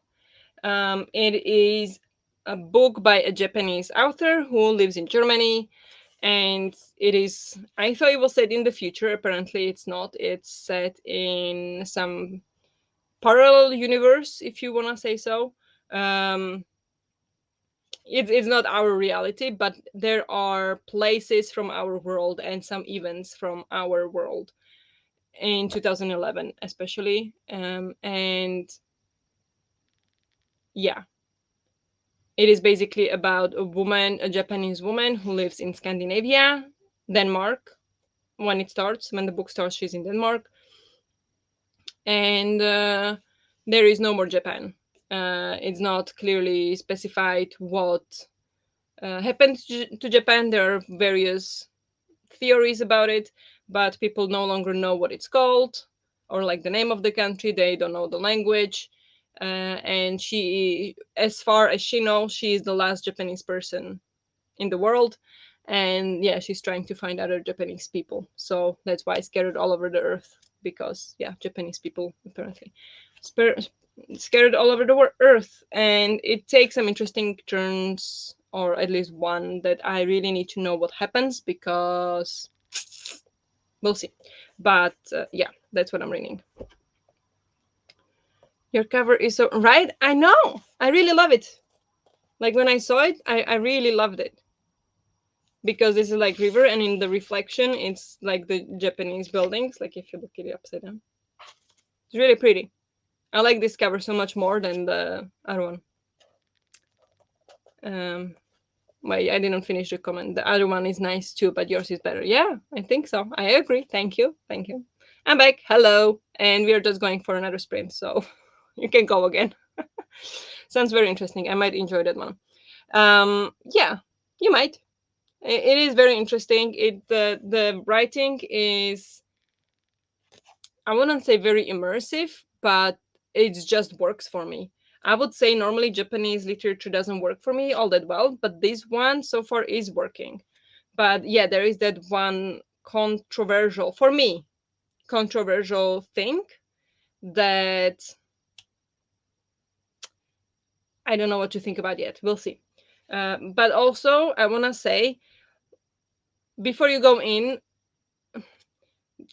Speaker 1: It is a book by a Japanese author who lives in Germany, and it is. I thought it was set in the future. Apparently, it's not. It's set in some parallel universe, if you want to say so. Um, it's not our reality, but there are places from our world and some events from our world in 2011, especially. And yeah, it is basically about a woman, a Japanese woman who lives in Scandinavia, Denmark. When the book starts, she's in Denmark, and there is no more Japan. It's not clearly specified what happened to Japan. There are various theories about it, but people no longer know what it's called or like the name of the country. They don't know the language. And she, as far as she knows, she is the last Japanese person in the world. And yeah, she's trying to find other Japanese people. So that's why it's scattered all over the earth, because yeah, Japanese people apparently scattered all over the earth. And it takes some interesting turns, or at least one that I really need to know what happens, because we'll see. But yeah, that's what I'm reading. Your cover is so right. I know. I really love it. Like when I saw it, I really loved it, because this is like river, and in the reflection it's like the Japanese buildings, like if you look at it upside down. It's really pretty. I like this cover so much more than the other one. um Wait, I didn't finish the comment. The other one is nice too, but yours is better. Yeah, I think so. I agree. Thank you. Thank you. I'm back. Hello. And we are just going for another sprint, so you can go again. Sounds very interesting. I might enjoy that one. Yeah, you might. It is very interesting. The writing is, I wouldn't say very immersive, but it just works for me. I would say normally Japanese literature doesn't work for me all that well, but this one so far is working. But yeah, there is that one controversial, for me, controversial thing that I don't know what to think about yet. We'll see. But also, I want to say, before you go in,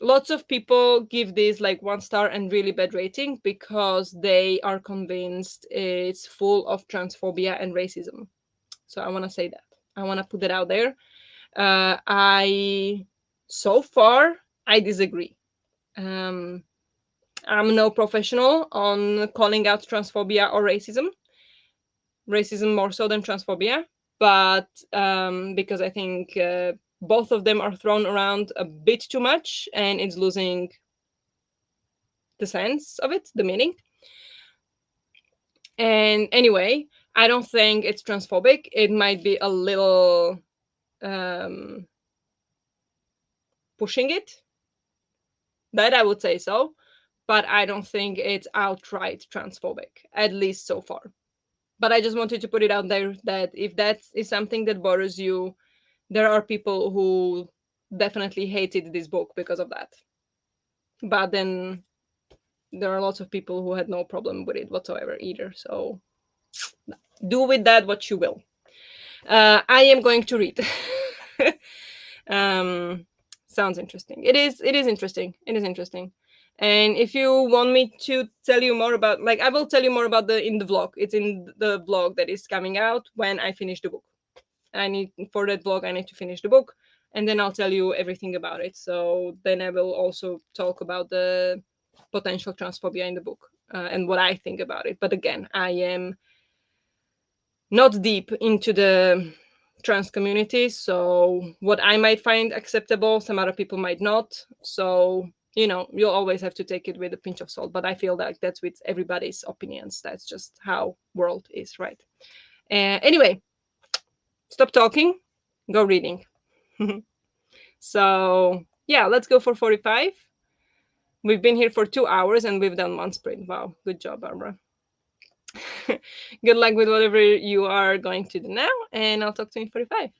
Speaker 1: lots of people give this like 1 star and really bad rating because they are convinced it's full of transphobia and racism. So I want to say that. I want to put it out there. I so far I disagree. Um, I'm no professional on calling out transphobia or racism. Racism more so than transphobia, but because I think both of them are thrown around a bit too much, and it's losing the sense of it, the meaning. And anyway, I don't think it's transphobic. It might be a little um, pushing it. That I would say so, but I don't think it's outright transphobic, at least so far. But I just wanted to put it out there that if that is something that bothers you, there are people who definitely hated this book because of that. But then there are lots of people who had no problem with it whatsoever either. So do with that what you will. I am going to read. um, Sounds interesting. It is interesting. It is interesting. And if you want me to tell you more about, like, I will tell you more about the in the vlog. It's in the vlog that is coming out when I finish the book. I need for that vlog. I need to finish the book, and then I'll tell you everything about it. So then I will also talk about the potential transphobia in the book and what I think about it. But again, I am not deep into the trans community, so what I might find acceptable, some other people might not. So you'll always have to take it with a pinch of salt, but I feel like that's with everybody's opinions. That's just how world is, right? Anyway, stop talking, go reading. So yeah, let's go for 45. We've been here for 2 hours and we've done one sprint. Wow, good job, Barbara. Good luck with whatever you are going to do now, and I'll talk to you in 45.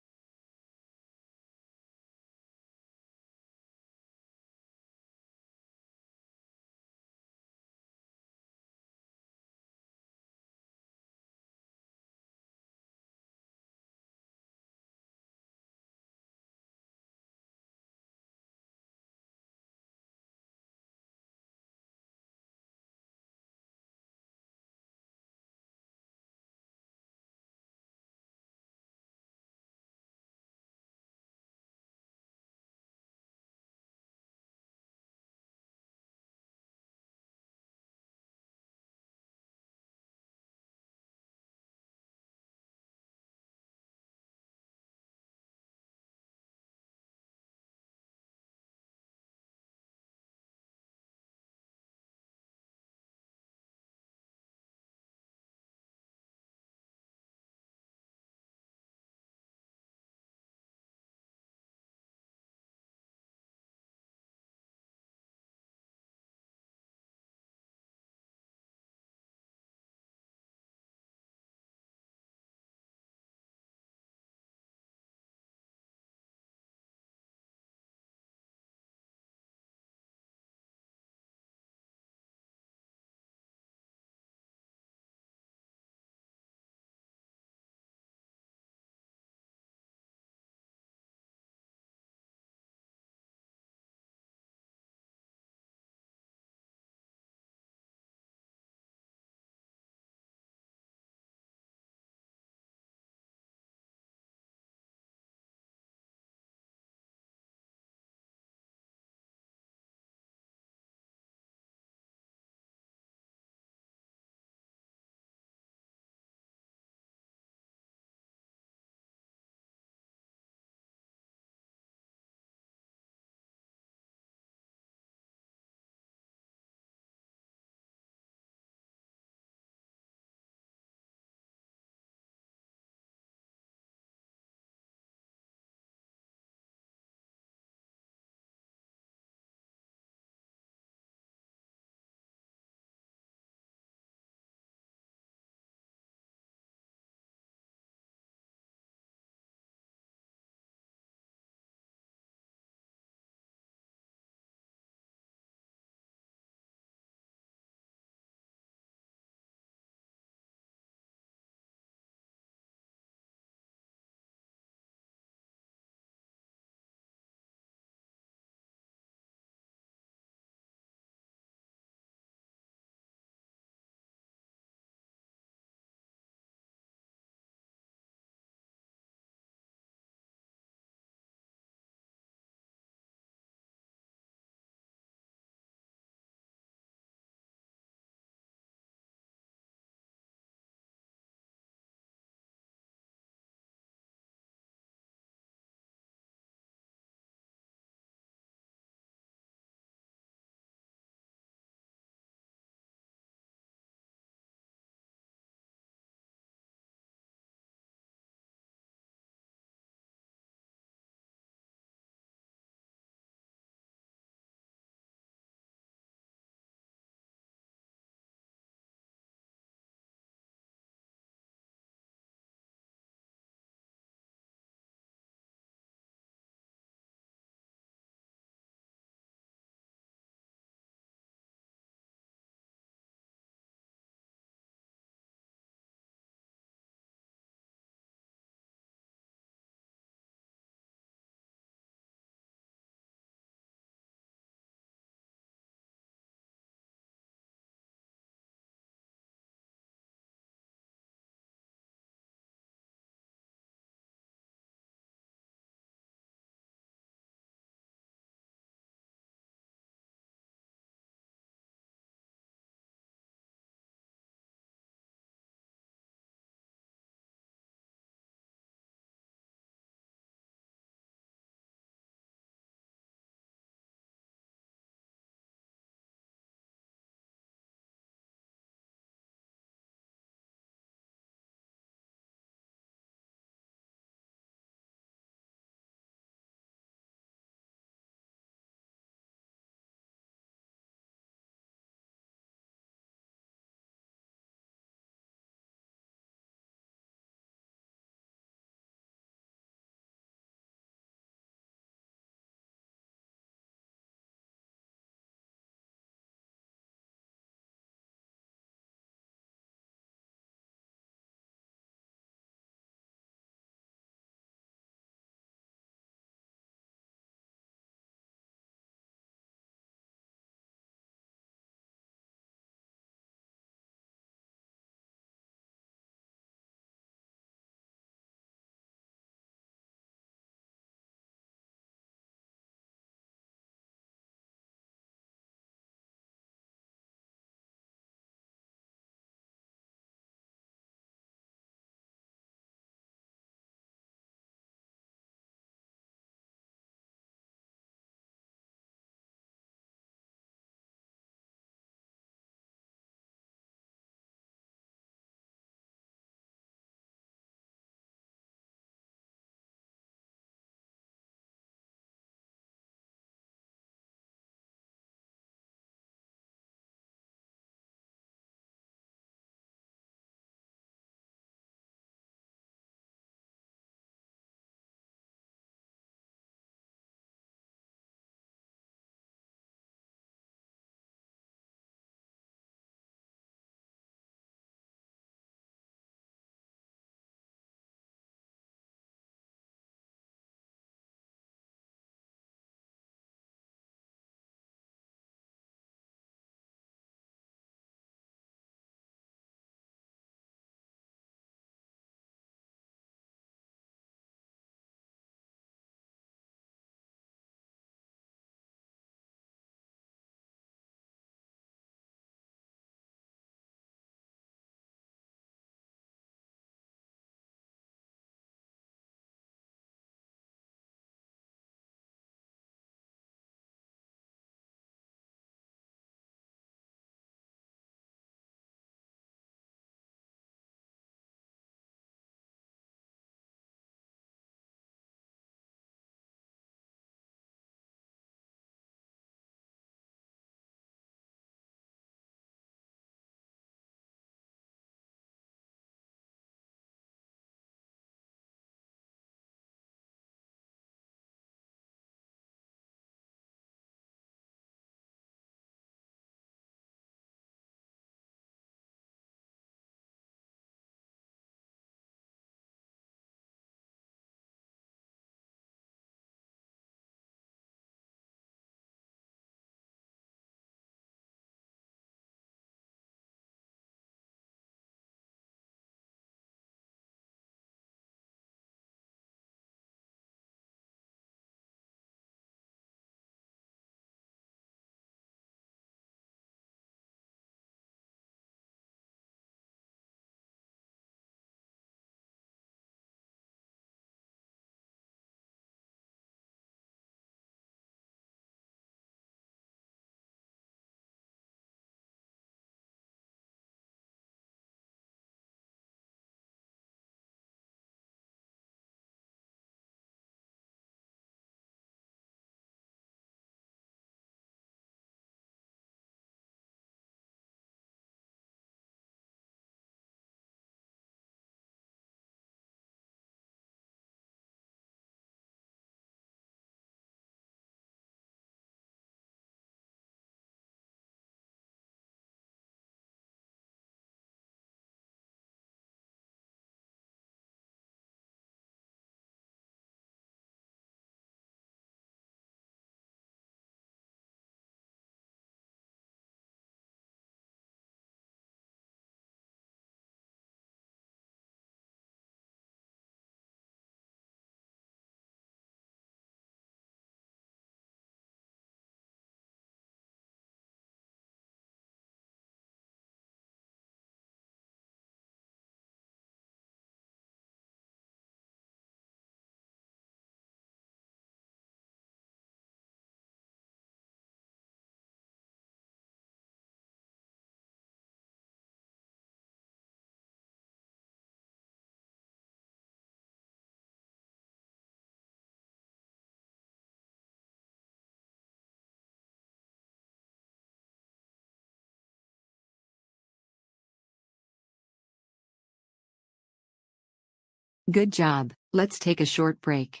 Speaker 2: Good job. Let's take a short break.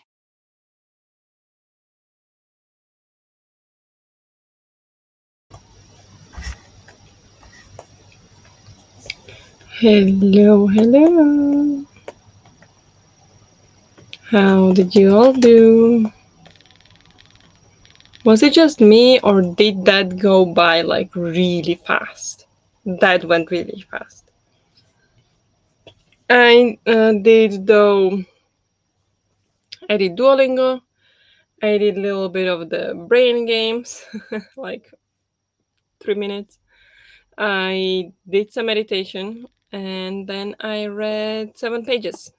Speaker 1: Hello, hello. How did you all do? Was it just me, or did that go by like really fast? That went really fast. I did though. I did Duolingo. I did a little bit of the brain games, like 3 minutes. I did some meditation, and then I read 7 pages.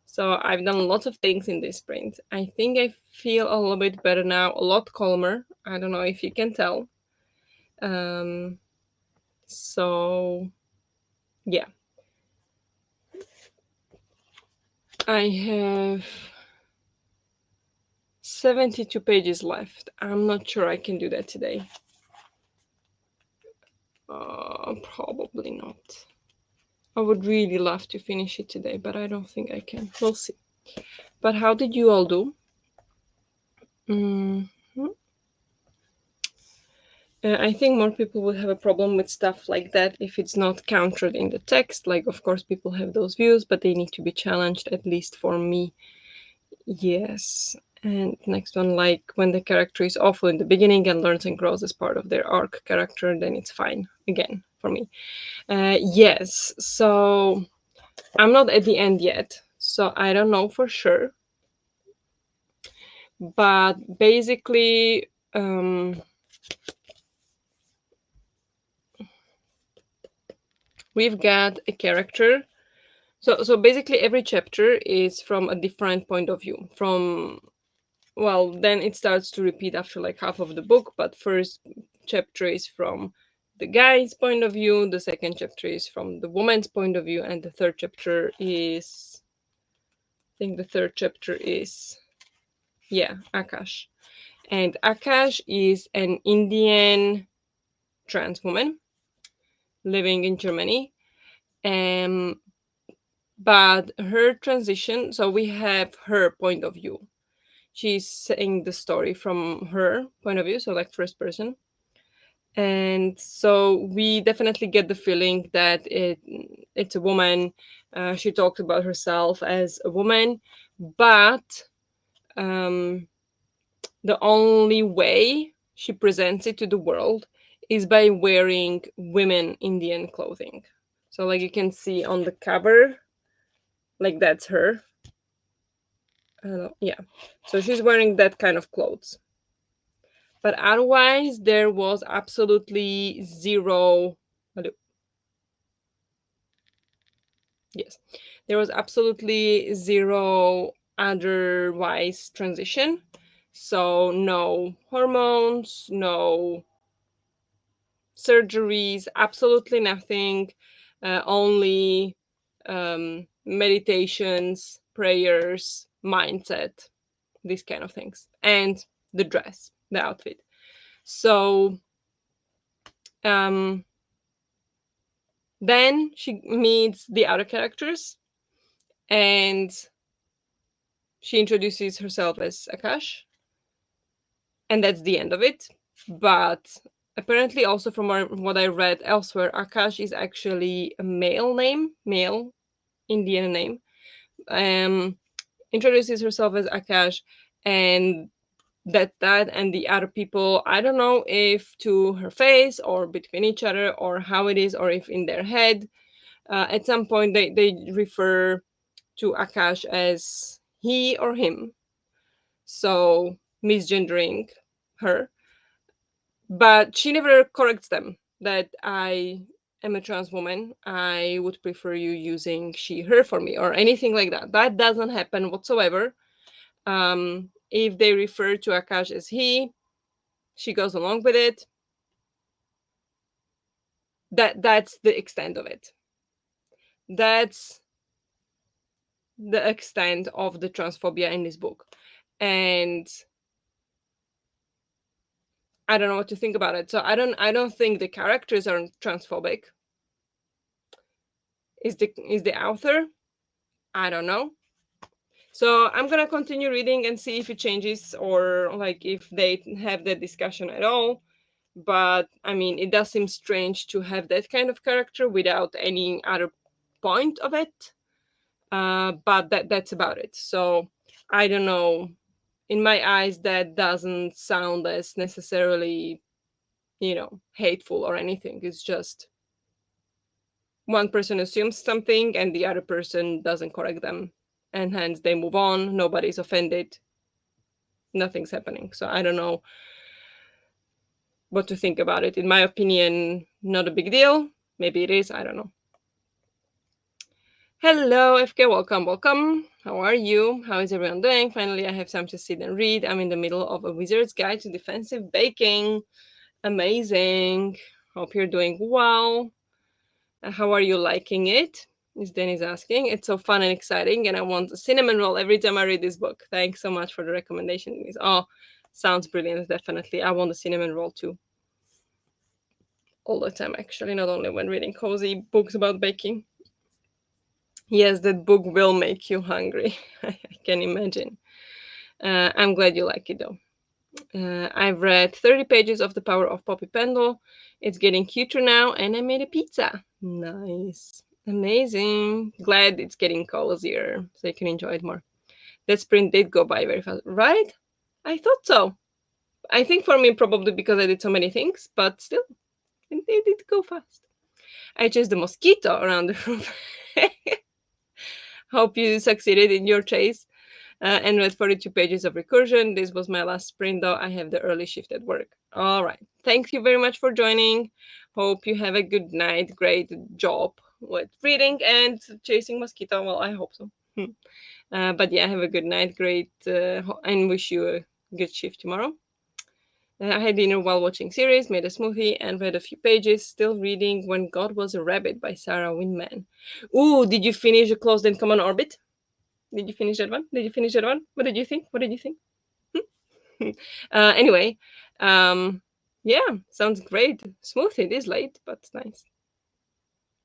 Speaker 1: So I've done lots of things in this sprint. I think I feel a little bit better now, a lot calmer. I don't know if you can tell. Um, so yeah, I have 72 pages left. I'm not sure I can do that today. Probably not. I would really love to finish it today, but I don't think I can. We'll see. But how did you all do? Mhm. I think more people would have a problem with stuff like that if it's not countered in the text. Like, of course, people have those views, but they need to be challenged, at least for me. Yes. And next one, like when the character is awful in the beginning and learns and grows as part of their arc character, then it's fine again for me. Yes. So I'm not at the end yet, so I don't know for sure. But basically, we've got a character. So basically, every chapter is from a different point of view. From, well, then it starts to repeat after like half of the book. But first chapter is from the guy's point of view. The second chapter is from the woman's point of view, and the third chapter is, I think the third chapter is, yeah, Akash. And Akash is an Indian trans woman living in Germany. Um, but her transition, so we have her point of view. She's saying the story from her point of view, so like first person. And so we definitely get the feeling that it's a woman. She talks about herself as a woman, but um, the only way she presents it to the world is by wearing women Indian clothing. So like you can see on the cover, like that's her. Yeah, so she's wearing that kind of clothes. But otherwise, there was absolutely zero. Yes, there was absolutely zero otherwise transition. So no hormones, no surgeries, absolutely nothing. Only meditations, prayers, mindset, these kind of things, and the dress, the outfit. So um, then she meets the other characters, and she introduces herself as Akash, and that's the end of it. But apparently, also from what I read elsewhere, Akash is actually a male name, male Indian name. Um, Introduces herself as Akash, and that and the other people, I don't know if to her face or between each other or how it is, or if in their head, at some point they refer to Akash as he or him, so misgendering her. But she never corrects them that I am a trans woman. I would prefer you using she, her for me, or anything like that. That doesn't happen whatsoever. If they refer to Akash as he, she goes along with it. That's the extent of it. That's the extent of the transphobia in this book. And I don't know what to think about it. So I don't think the characters are transphobic. Is the author? I don't know. So I'm gonna continue reading and see if it changes or like if they have that discussion at all. But I mean, it does seem strange to have that kind of character without any other point of it. But that's about it. So I don't know. In my eyes, that doesn't sound as necessarily, hateful or anything. It's just one person assumes something and the other person doesn't correct them, and hence they move on. Nobody's offended. Nothing's happening. So I don't know what to think about it. In my opinion, not a big deal. Maybe it is. I don't know. Hello, FK. Welcome, welcome. How are you? How is everyone doing? Finally, I have time to sit and read. I'm in the middle of a wizard's guide to defensive baking. Amazing. Hope you're doing well. How are you liking it? Is Dennis asking. It's so fun and exciting, and I want a cinnamon roll every time I read this book. Thanks so much for the recommendation, Denise. Oh, sounds brilliant. Definitely. I want a cinnamon roll too. All the time, actually, not only when reading cozy books about baking. Yes, that book will make you hungry. I can imagine. I'm glad you like it though. I've read 30 pages of The Power of Poppy Pendle. It's getting cuter now, and I made a pizza. Nice. Amazing. Glad it's getting cozier so you can enjoy it more. That sprint did go by very fast, right? I thought so. I think for me, probably because I did so many things, but still, it did go fast. I chased the mosquito around the room. Hope you succeeded in your chase. And read 42 pages of recursion. This was my last sprint, though. I have the early shift at work. All right. Thank you very much for joining. Hope you have a good night. Great job with reading and chasing mosquito. Well, I hope so. But yeah, have a good night. Great. And wish you a good shift tomorrow. I had dinner while watching series, made a smoothie, and read a few pages. Still reading When God Was a Rabbit by Sarah Winman. Ooh, did you finish A Closed and Common Orbit? Did you finish that one? Did you finish that one? What did you think? What did you think? Anyway, um, yeah, sounds great. Smooth. It is late, but it's nice.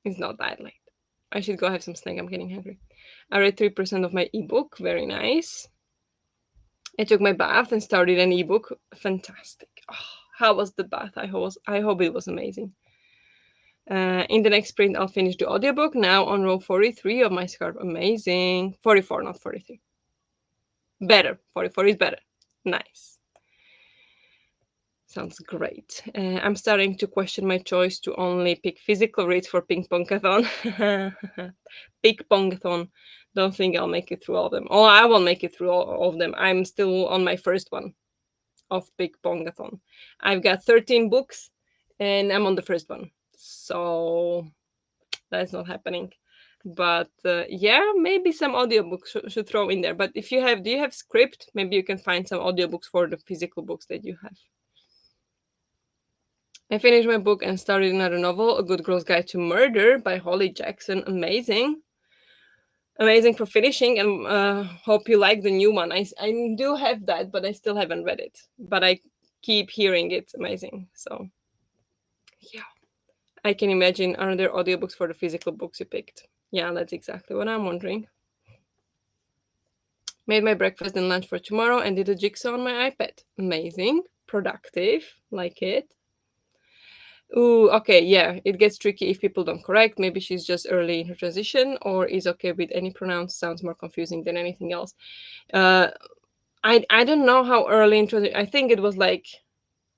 Speaker 1: It's not that late. I should go have some snack. I'm getting hungry. I read 3% of my ebook. Very nice. I took my bath and started an ebook. Fantastic. Oh, how was the bath? I hope it was amazing. In the next sprint, I'll finish the audiobook. Now on row 43 of my scarf. Amazing. 44, not 43. Better. 44 is better. Nice. Sounds great. I'm starting to question my choice to only pick physical reads for Ping Pongathon. Ping Pongathon. Don't think I'll make it through all of them. Oh, I will make it through all of them. I'm still on my first one of Ping Pongathon. I've got 13 books and I'm on the first one. So that's not happening. But yeah, maybe some audiobooks should throw in there. But if you have, do you have script? Maybe you can find some audiobooks for the physical books that you have. I finished my book and started another novel, A Good Girl's Guide to Murder by Holly Jackson. Amazing. Amazing for finishing, and hope you like the new one. I do have that, but I still haven't read it. But I keep hearing it's amazing. So, yeah. I can imagine, are there audiobooks for the physical books you picked? Yeah, that's exactly what I'm wondering. Made my breakfast and lunch for tomorrow and did a jigsaw on my iPad. Amazing. Productive. Like it. Ooh, okay, yeah, it gets tricky if people don't correct. Maybe she's just early in her transition or is okay with any pronouns. Sounds more confusing than anything else. Uh, I don't know how early in transition. I think it was like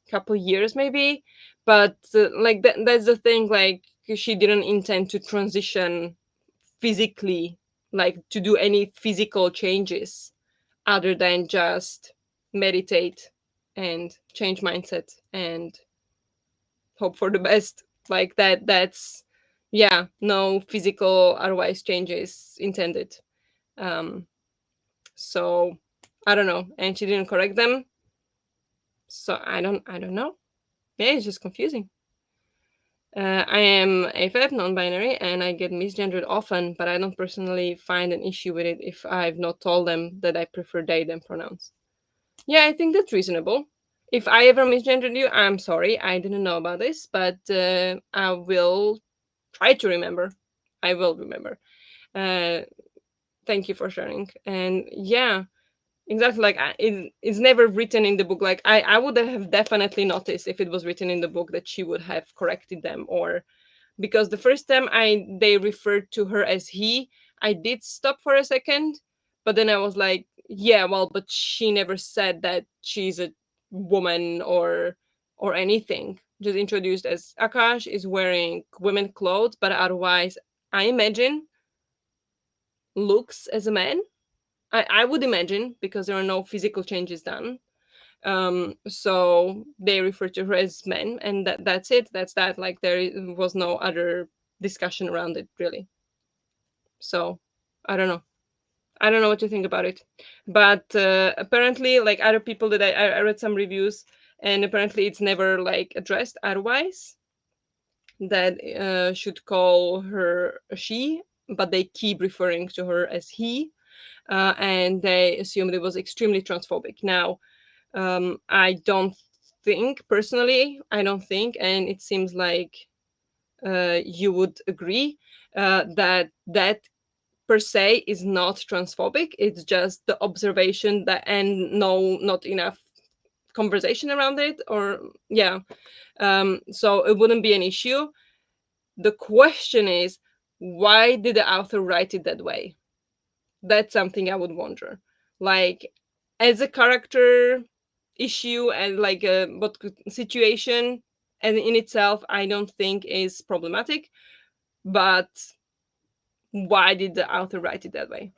Speaker 1: a couple years maybe, but like that's the thing. Like she didn't intend to transition physically, like to do any physical changes other than just meditate and change mindset and hope for the best, like that's yeah, no physical otherwise changes intended. um so I don't know, and she didn't correct them, so I don't know. Yeah, it's just confusing. I am AFAB, non-binary, and I get misgendered often, but I don't personally find an issue with it if I've not told them that I prefer they them pronouns. Yeah, I think that's reasonable. If I ever misgendered you, I'm sorry, I didn't know about this, but I will try to remember. I will remember. Uh, Thank you for sharing. And yeah, exactly. Like it's never written in the book. Like I would have definitely noticed if it was written in the book that she would have corrected them, or because the first time I they referred to her as he, I did stop for a second, but then I was like, yeah, well, but she never said that she's a woman or anything. Just introduced as Akash is wearing women clothes, but otherwise, I imagine looks as a man. I would imagine because there are no physical changes done. So they refer to her as men, and that's it. That's that. Like was no other discussion around it really. So I don't know. I don't know what to think about it. But apparently, like other people that I read some reviews, and apparently it's never like addressed otherwise that should call her a she, but they keep referring to her as he, and they assumed it was extremely transphobic. Now, I don't think personally, I don't think, and it seems like you would agree that that per se is not transphobic. It's just the observation that and no, not enough conversation around it, or yeah. So it wouldn't be an issue. The question is, why did the author write it that way? That's something I would wonder. Like, as a character issue and like a what situation, and in itself, I don't think is problematic. But why did the author write it that way?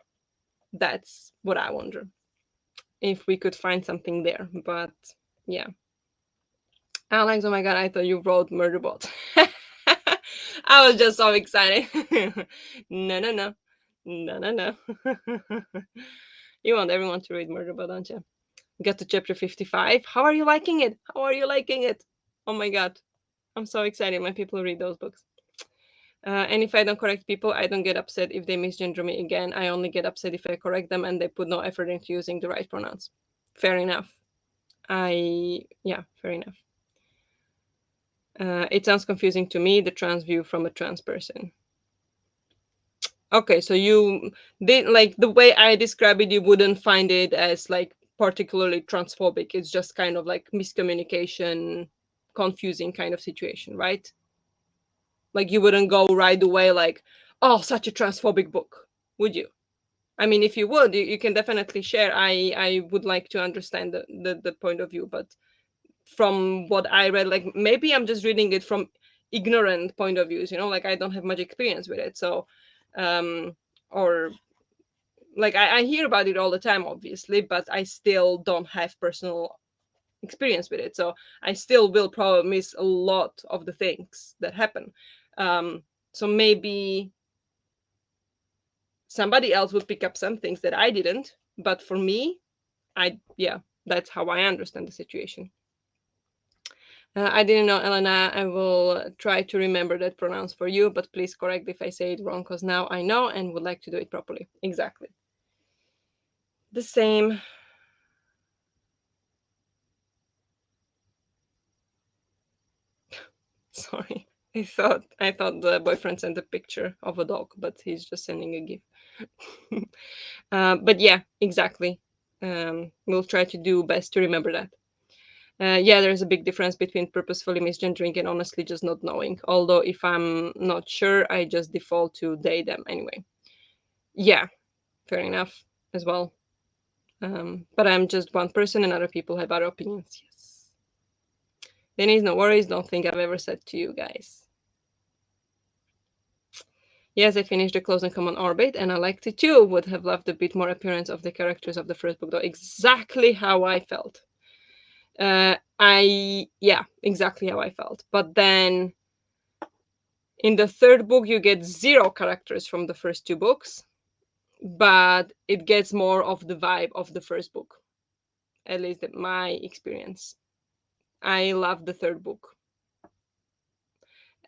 Speaker 1: That's what I wonder. If we could find something there, but yeah. Alex, oh my god, I thought you wrote Murderbot. I was just so excited. No, no, no. No, no, no. You want everyone to read Murderbot, don't you? Got to chapter 55. How are you liking it? How are you liking it? Oh my god. I'm so excited when people read those books. And if I don't correct people, I don't get upset if they misgender me again. I only get upset if I correct them and they put no effort into using the right pronouns. Fair enough. Yeah, fair enough. It sounds confusing to me, the trans view from a trans person. Okay, so you did like the way I describe it, you wouldn't find it as like particularly transphobic. It's just kind of like miscommunication, confusing kind of situation, right? Like you wouldn't go right away like, oh, such a transphobic book, would you? I mean, if you would, you can definitely share. I would like to understand the point of view, but from what I read, like maybe I'm just reading it from ignorant point of views, like I don't have much experience with it. So, or like I hear about it all the time, obviously, but I still don't have personal experience with it. So I still will probably miss a lot of the things that happen. So maybe somebody else would pick up some things that I didn't, but for me, yeah, that's how I understand the situation. I didn't know, Elena. I will try to remember that pronounce for you, but please correct if I say it wrong, because now I know and would like to do it properly. Exactly. The same. Sorry. I thought the boyfriend sent a picture of a dog, but he's just sending a gif. But yeah, exactly. We'll try to do best to remember that. Yeah, there's a big difference between purposefully misgendering and honestly just not knowing. Although if I'm not sure, I just default to they them anyway. Yeah, fair enough as well. But I'm just one person and other people have other opinions. Yes. Denise, no worries. Don't think I've ever said to you guys. Yes, I finished The Close and Common Orbit and I liked it too. Would have loved a bit more appearance of the characters of the first book, though. Exactly how I felt. Yeah, exactly how I felt. But then in the third book, you get zero characters from the first two books, but it gets more of the vibe of the first book, at least my experience. I love the third book.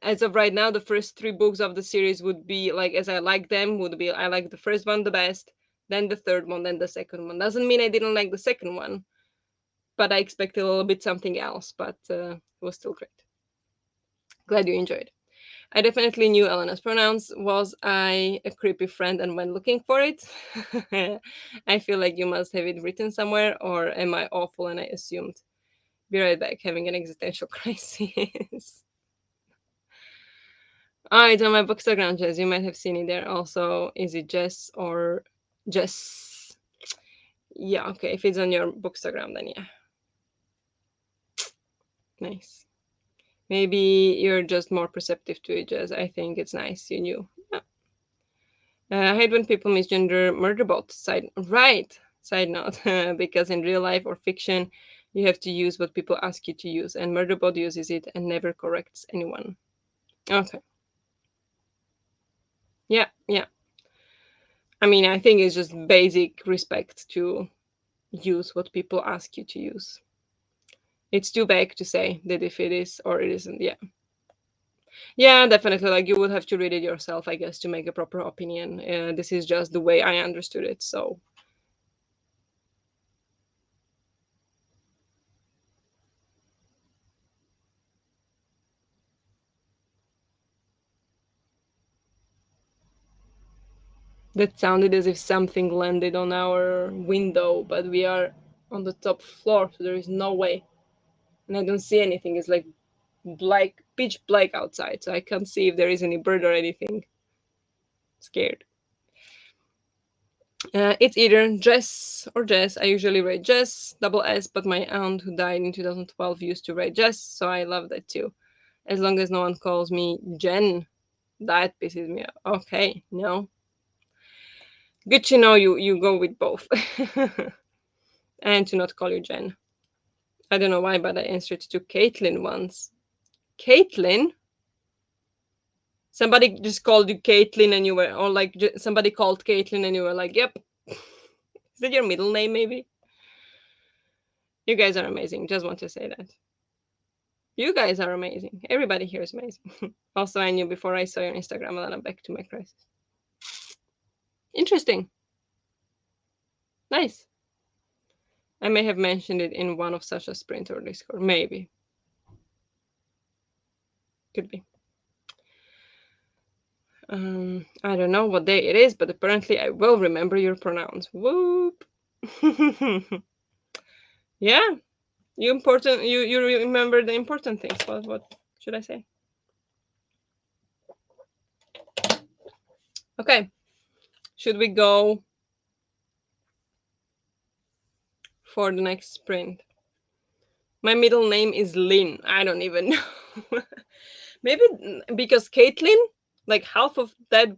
Speaker 1: As of right now, the first three books of the series would be like, as I like them, would be I like the first one the best, then the third one, then the second one. Doesn't mean I didn't like the second one, but I expected a little bit something else, but it was still great. Glad you enjoyed. I definitely knew Elena's pronouns. Was I a creepy friend and went looking for it? I feel like you must have it written somewhere, or am I awful and I assumed? Be right back, having an existential crisis. Oh, it's on my Bookstagram, Jess. You might have seen it there. Also, is it Jess or Jess? Yeah, okay. If it's on your Bookstagram, then yeah. Nice. Maybe you're just more perceptive to it, Jess. I think it's nice you knew. Yeah. I hate when people misgender murderbot. Side note, because in real life or fiction, you have to use what people ask you to use, and murderbot uses it and never corrects anyone. Okay. Yeah, yeah. I mean, I think it's just basic respect to use what people ask you to use. It's too vague to say that if it is or it isn't. Yeah. Yeah, definitely. Like you would have to read it yourself, I guess, to make a proper opinion. This is just the way I understood it. So that sounded as if something landed on our window, but we are on the top floor, so there is no way. And I don't see anything. It's like black, pitch black outside, so I can't see if there is any bird or anything. Scared. It's either Jess or Jess. I usually write Jess, double S, but my aunt who died in 2012 used to write Jess, so I love that too. As long as no one calls me Jen, that pisses me off. Okay, no. Good to know you go with both. And to not call you Jen. I don't know why, but I answered to Caitlin once. Caitlin? Somebody just called you Caitlin and you were, or like somebody called Caitlin and you were like, yep. Is that your middle name, maybe? You guys are amazing. Just want to say that. You guys are amazing. Everybody here is amazing. Also, I knew before I saw your Instagram, and then I'm back to my crisis. Interesting. Nice. I may have mentioned it in one of such a sprint or Discord. Maybe. Could be. I don't know what day it is, but apparently I will remember your pronouns. Whoop. Yeah, you remember the important things. What should I say? Okay. Should we go for the next sprint? My middle name is Lynn. I don't even know. Maybe because Caitlin, like half of that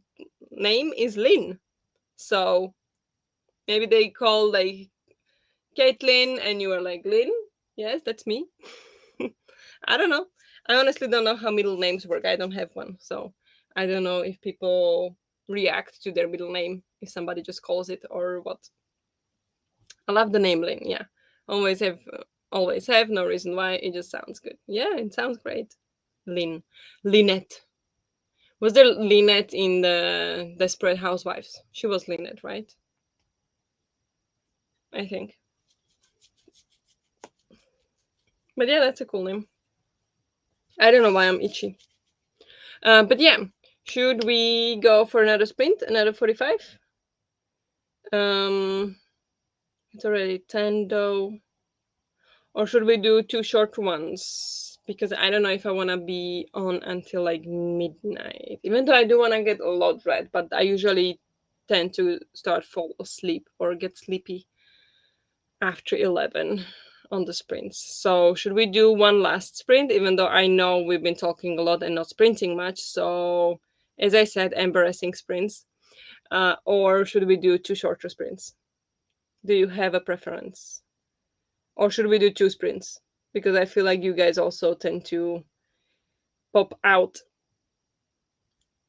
Speaker 1: name is Lynn. So maybe they call like Caitlin and you are like Lynn. Yes, that's me. I don't know. I honestly don't know how middle names work. I don't have one. So I don't know if people react to their middle name if somebody just calls it or what. I love the name Lynn. Yeah. Always have always have no reason why. It just sounds good. Yeah, it sounds great. Lynn. Lynette. Was there Lynette in the Desperate Housewives? She was Lynette, right? I think. But yeah, that's a cool name. I don't know why I'm itchy. But yeah, should we go for another sprint? Another 45? Um, it's already 10 though. Or should we do two short ones? Because I don't know if I want to be on until like midnight. Even though I do want to get a lot read, but I usually tend to start fall asleep or get sleepy after 11 on the sprints. So should we do one last sprint, even though I know we've been talking a lot and not sprinting much? So as I said, embarrassing sprints. Or should we do two shorter sprints? Do you have a preference? Or should we do two sprints? Because I feel like you guys also tend to pop out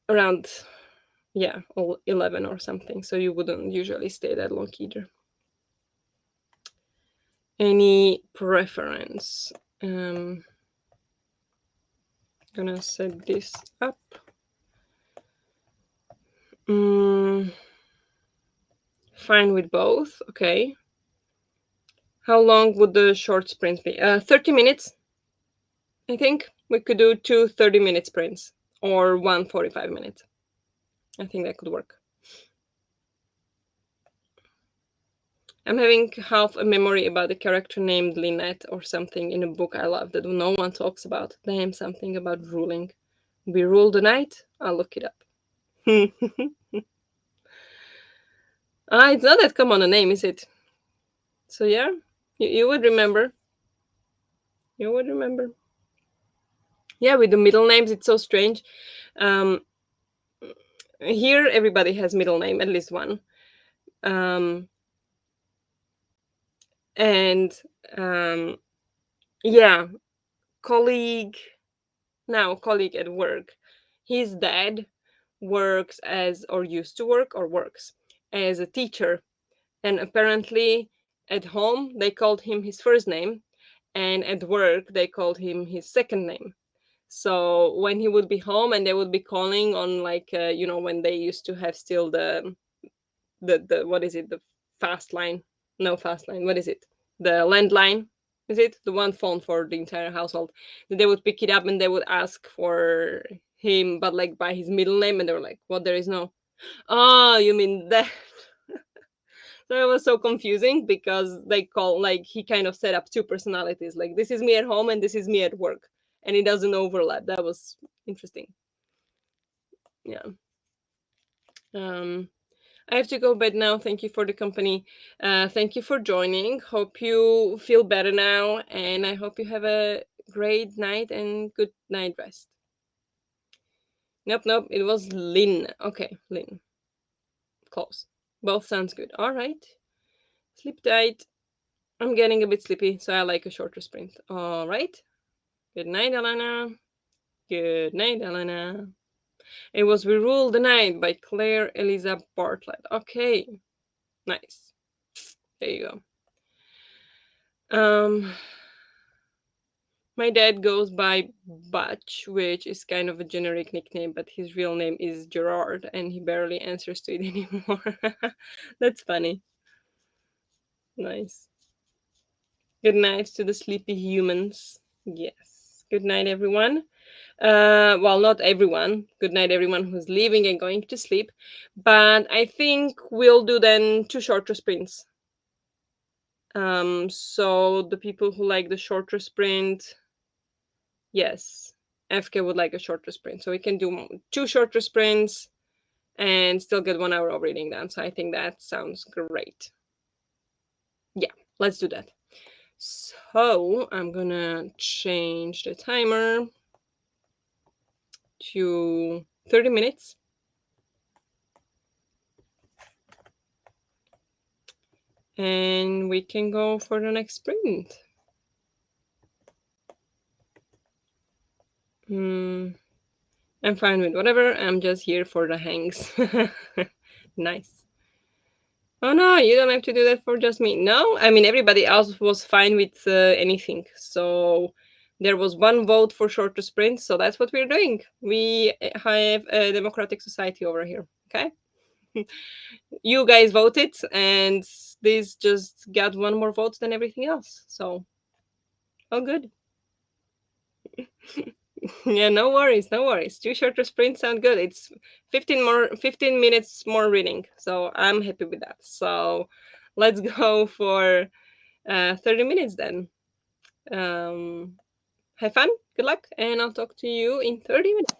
Speaker 1: around, yeah, 11 or something. So you wouldn't usually stay that long either. Any preference? Gonna set this up. Mm, fine with both. Okay. How long would the short sprints be? 30 minutes. I think we could do two 30-minute sprints. or 1:45 minutes. I think that could work. I'm having half a memory about a character named Lynette or something in a book I love that no one talks about. Damn, something about ruling. We rule the night? I'll look it up. It's not that common a name, is it? So yeah, you would remember. You would remember. Yeah, with the middle names, it's so strange. Um, Here, everybody has middle name, at least one. Um, and yeah, colleague, now colleague at work, his dad works as, or used to work, or works as a teacher. And apparently, at home, they called him his first name, and at work, they called him his second name. So when he would be home and they would be calling on, like, when they used to have still the what is it, the fast line, no, fast line, what is it, the landline, is it the one phone for the entire household, they would pick it up and they would ask for him, but like by his middle name, and they were like, what, there is no, oh, you mean that. So it was so confusing because they call, like, he kind of set up two personalities, like this is me at home and this is me at work, and it doesn't overlap. That was interesting. Yeah. um I have to go bed now. Thank you for the company. Thank you for joining. Hope you feel better now, and I hope you have a great night and good night rest. Nope, nope. It was Lynn. Okay, Lynn. Close. Both sounds good. All right. Sleep tight. I'm getting a bit sleepy, so I like a shorter sprint. All right. Good night, Elena. Good night, Elena. It was We Rule the Night by Claire Eliza Bartlett. Okay. Nice. There you go. My dad goes by Butch, which is kind of a generic nickname, but his real name is Gerard, and he barely answers to it anymore. That's funny. Nice. Good night to the sleepy humans. Yes. Good night, everyone. Well, not everyone. Good night, everyone who's leaving and going to sleep. But I think we'll do then two shorter sprints. So the people who like the shorter sprint, yes, FK would like a shorter sprint. So we can do two shorter sprints and still get 1 hour of reading done. So I think that sounds great. Yeah, let's do that. So I'm gonna change the timer to 30 minutes. And we can go for the next sprint. I'm fine with whatever. I'm just here for the hangs. Nice. Oh no, you don't have to do that for just me. No, I mean everybody else was fine with anything. So there was one vote for shorter sprints, so that's what we're doing. We have a democratic society over here. Okay, you guys voted, and this just got one more vote than everything else. So all good. Yeah, no worries, no worries. Two shorter sprints sound good. It's 15 minutes more reading, so I'm happy with that. So let's go for 30 minutes then. Um, have fun, good luck, and I'll talk to you in 30 minutes.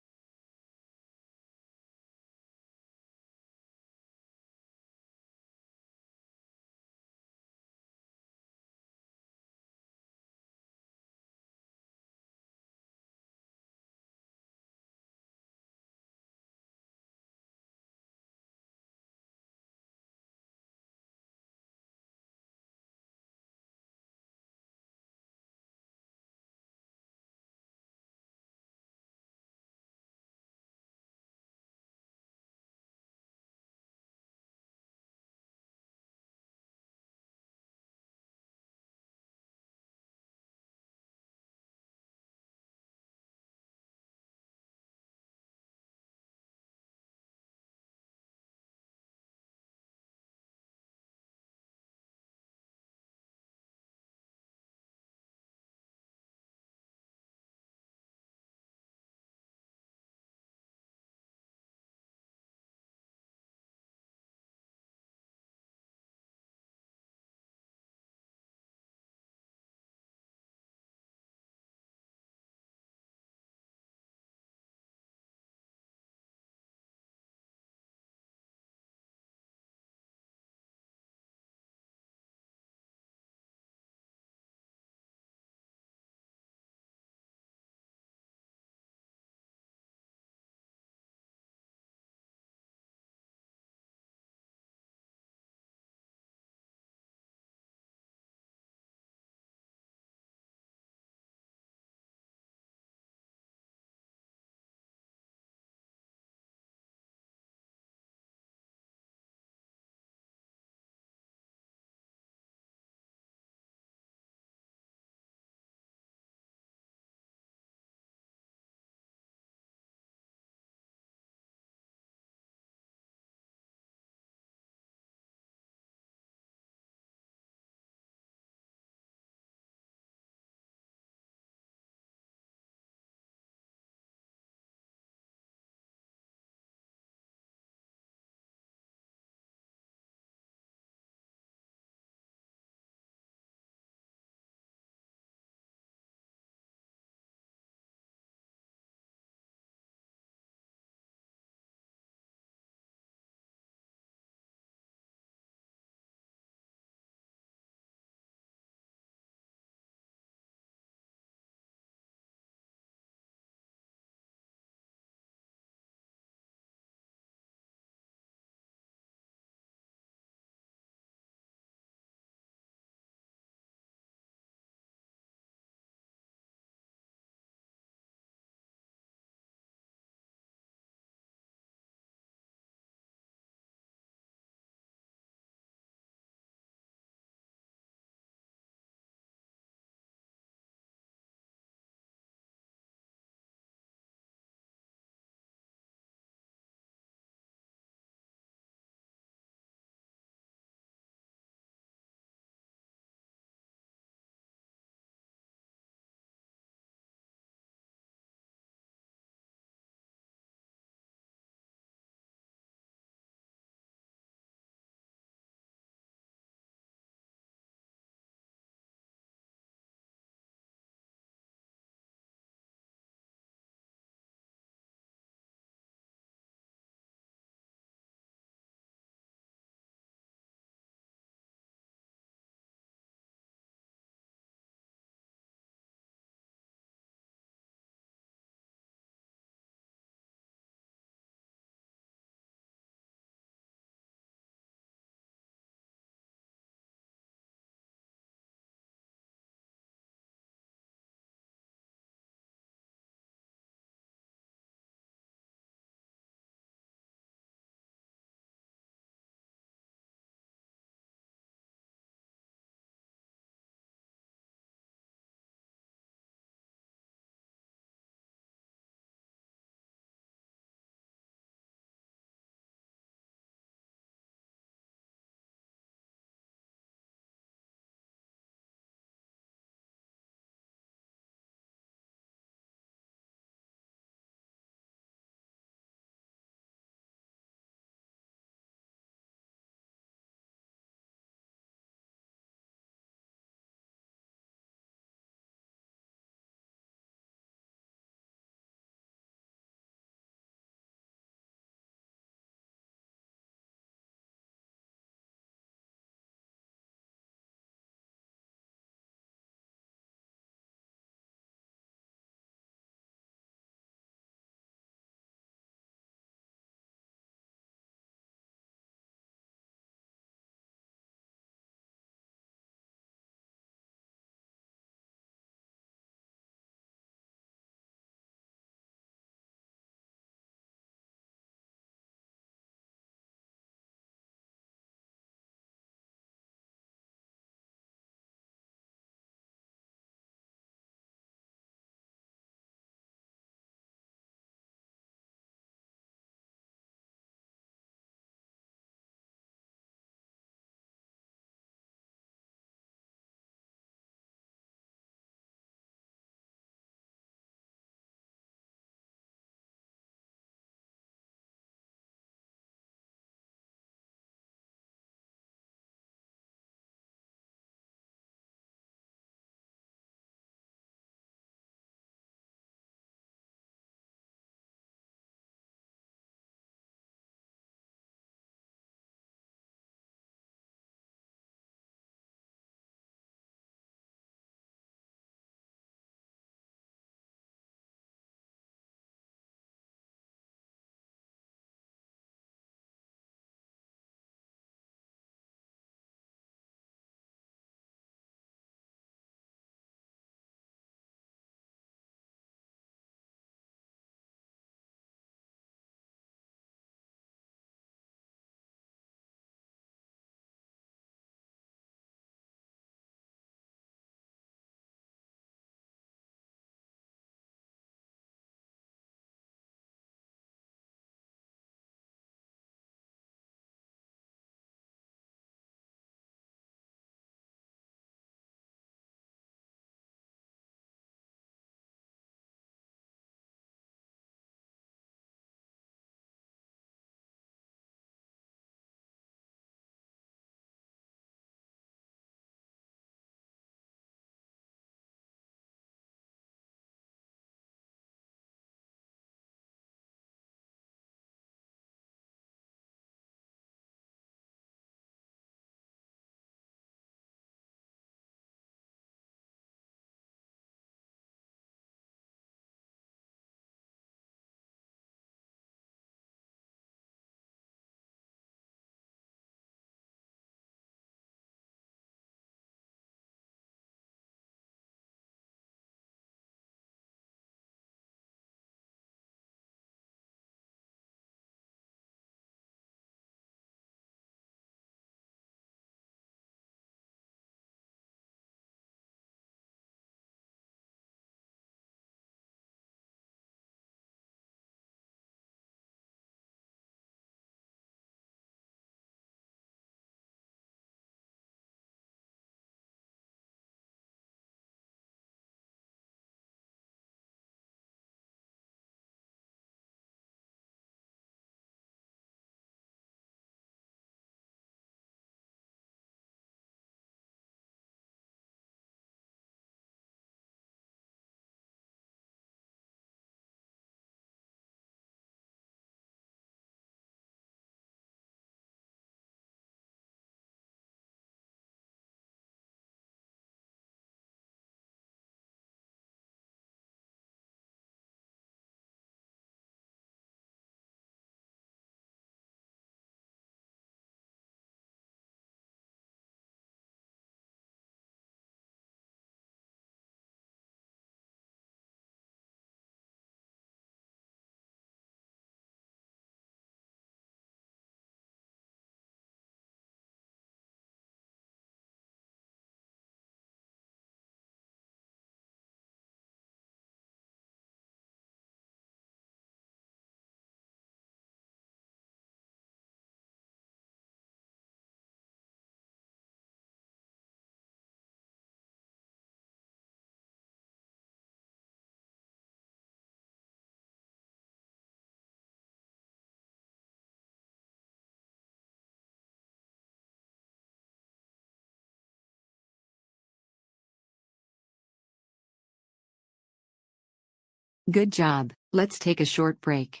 Speaker 2: Good job. Let's take a short break.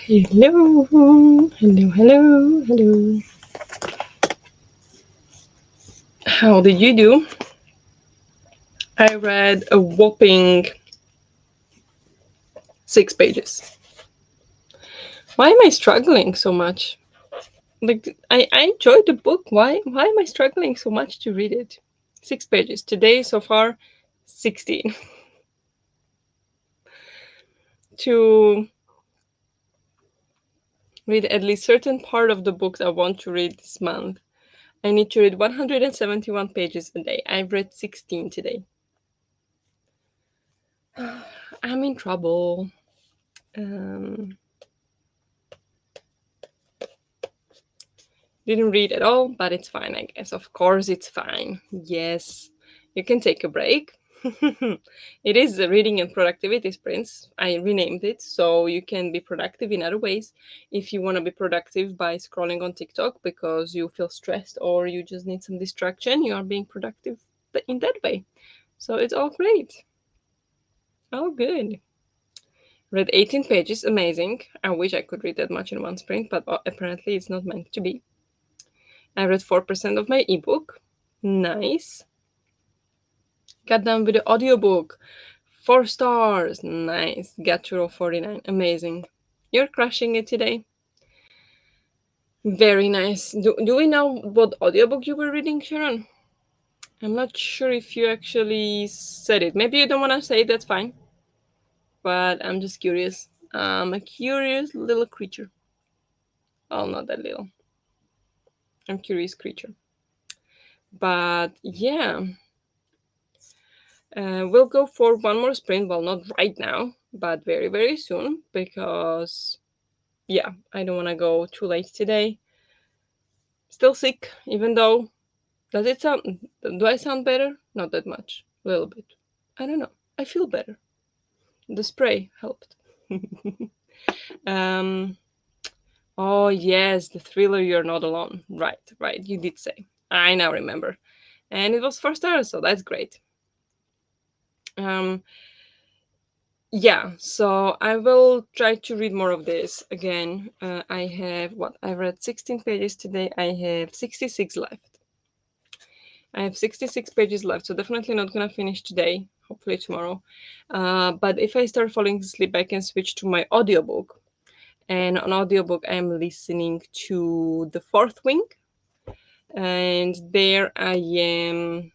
Speaker 1: Hello, hello, hello, hello. How did you do? I read a whopping 6 pages. Why am I struggling so much? Like I enjoyed the book. Why am I struggling so much to read it? 6 pages. Today so far 16. To read at least certain part of the books I want to read this month, I need to read 171 pages a day. I've read 16 today. I'm in trouble. Um, didn't read at all, but it's fine, I guess. Of course, it's fine. Yes, you can take a break. It is the reading and productivity sprints. I renamed it so you can be productive in other ways. If you want to be productive by scrolling on TikTok because you feel stressed or you just need some distraction, you are being productive in that way. So it's all great. Oh, good. Read 18 pages, amazing. I wish I could read that much in one sprint, but apparently it's not meant to be. I read 4% of my ebook. Nice. Got done with the audiobook. 4 stars. Nice. Got to roll 49. Amazing. You're crushing it today. Very nice. Do we know what audiobook you were reading, Sharon? I'm not sure if you actually said it. Maybe you don't want to say it, that's fine. But I'm just curious. I'm a curious little creature. Oh, not that little. I'm curious creature. But yeah, we'll go for one more sprint. Well, not right now, but very, very soon because, yeah, I don't want to go too late today. Still sick, even though. Does it sound. Do I sound better? Not that much. A little bit. I don't know. I feel better. The spray helped. um, oh, yes, the thriller You're Not Alone. Right, right. You did say. I now remember. And it was 4 stars, so that's great. Um, Yeah, so I will try to read more of this again. I have what? I read 16 pages today. I have 66 left. I have 66 pages left, so definitely not gonna finish today. Hopefully tomorrow. But if I start falling asleep, I can switch to my audiobook. And on audiobook, I'm listening to The Fourth Wing, and there I am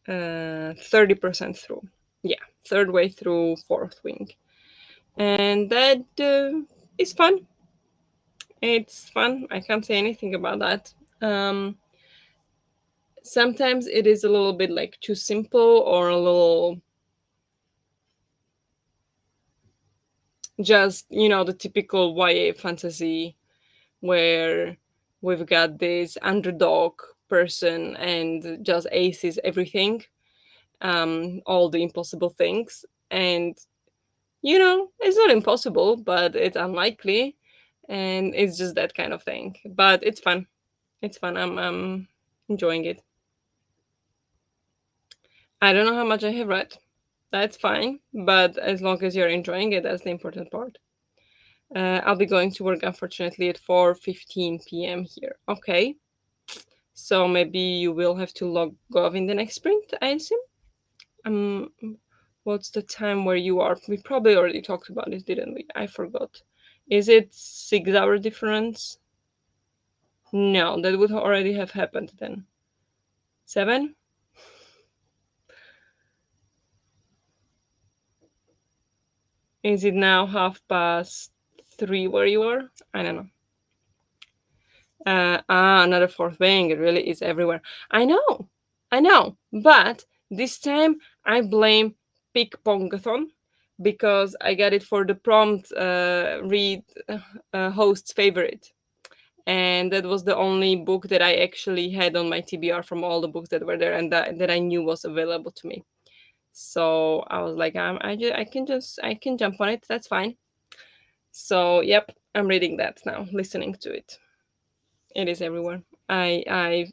Speaker 1: 30% through. Yeah, third way through Fourth Wing. And that is fun. It's fun. I can't say anything about that. Um, Sometimes it is a little bit like too simple or a little just the typical YA fantasy where we've got this underdog person and just aces everything, all the impossible things, and it's not impossible, but it's unlikely, and it's just that kind of thing. But it's fun. It's fun. I'm enjoying it. I don't know how much I have read. That's fine, but as long as you're enjoying it, that's the important part. I'll be going to work, unfortunately, at 4:15 p.m. here. Okay, so maybe you will have to log off in the next sprint, I assume. Um, what's the time where you are? We probably already talked about this, didn't we? I forgot. Is it 6 hour difference? No, that would already have happened then. 7? Is it now 3:30 where you are? I don't know. Another fourth wing. It really is everywhere. I know. But this time I blame Pick Pongathon because I got it for the prompt read host's favorite. And that was the only book that I actually had on my TBR from all the books that were there and that I knew was available to me. So I was like, I can jump on it. That's fine. So yep, I'm reading that now, listening to it. It is everywhere. I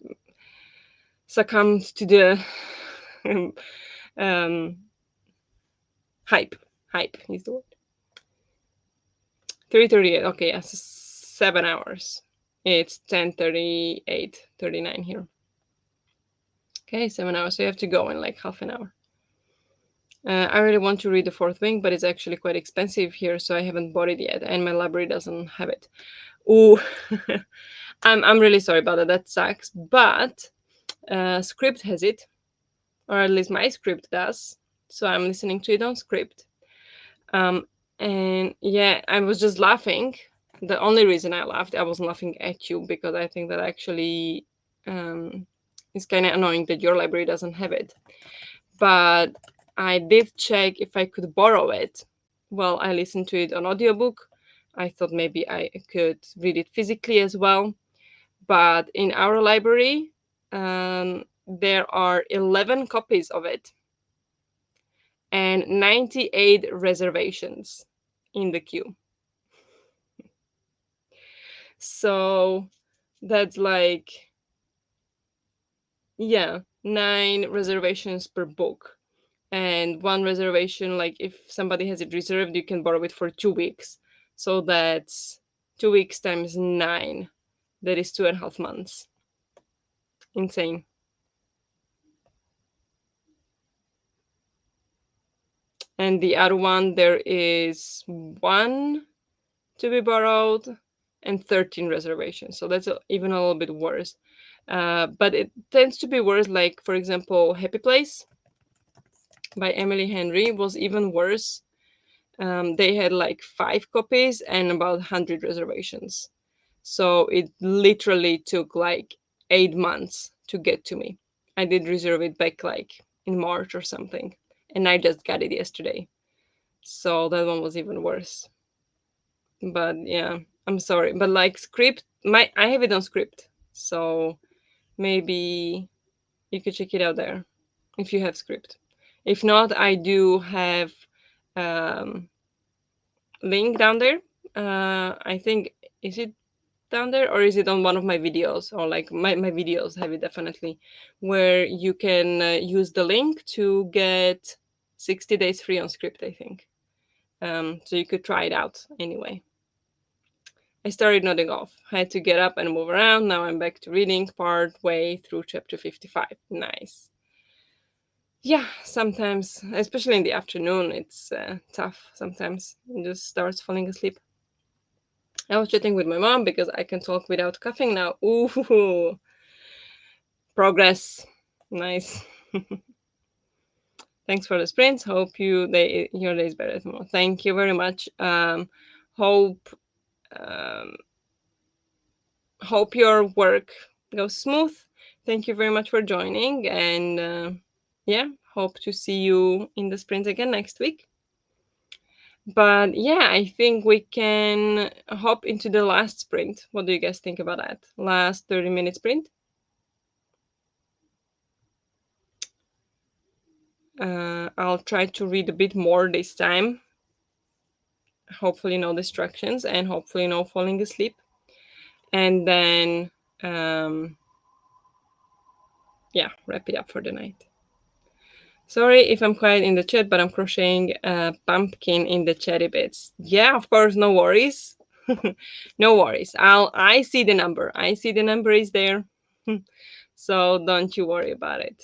Speaker 1: succumbed to the um, hype. Hype is the word. 3:38. Okay, yes, 7 hours. It's 10:38, 39 here. Okay, 7 hours. So you have to go in like half an hour. I really want to read The Fourth Wing, but it's actually quite expensive here, so I haven't bought it yet, and my library doesn't have it. Ooh, I'm really sorry about that. That sucks. But Script has it, or at least my Script does. So I'm listening to it on Script. Um, and yeah, I was just laughing. The only reason I laughed, I wasn't laughing at you because I think that actually it's kind of annoying that your library doesn't have it. But I did check if I could borrow it. Well, I listened to it on audiobook. I thought maybe I could read it physically as well. But in our library, there are 11 copies of it and 98 reservations in the queue. So that's like, yeah, 9 reservations per book. And one reservation, like if somebody has it reserved, you can borrow it for 2 weeks. So that's 2 weeks times 9. That is 2.5 months. Insane. And the other one, there is one to be borrowed and 13 reservations. So that's even a little bit worse. But it tends to be worse. Like, for example, Happy Place by Emily Henry was even worse. They had like 5 copies and about 100 reservations. So it literally took like 8 months to get to me. I did reserve it back like in March or something, and I just got it yesterday. So that one was even worse. But yeah, I'm sorry. But like Script, I have it on Script. So maybe you could check it out there if you have Script. If not, I do have um link down there. I think, is it down there or is it on one of my videos, or like my videos have it definitely, where you can use the link to get 60 days free on Script, I think. So you could try it out anyway. I started nodding off. I had to get up and move around. Now I'm back to reading part way through chapter 55. Nice. Yeah, sometimes, especially in the afternoon, it's tough sometimes. It just starts falling asleep. I was chatting with my mom because I can talk without coughing now. Ooh, progress. Nice. Thanks for the sprints. Hope your day is better tomorrow. Thank you very much. Hope um, hope your work goes smooth. Thank you very much for joining, and yeah, hope to see you in the sprint again next week. But yeah, I think we can hop into the last sprint. What do you guys think about that? Last 30-minute sprint? I'll try to read a bit more this time. Hopefully, no distractions and hopefully, no falling asleep. And then, yeah, wrap it up for the night. Sorry if I'm quiet in the chat, but I'm crocheting a pumpkin in the cherry bits. Yeah, of course, no worries. No worries. I see the number. I see the number is there. So don't you worry about it.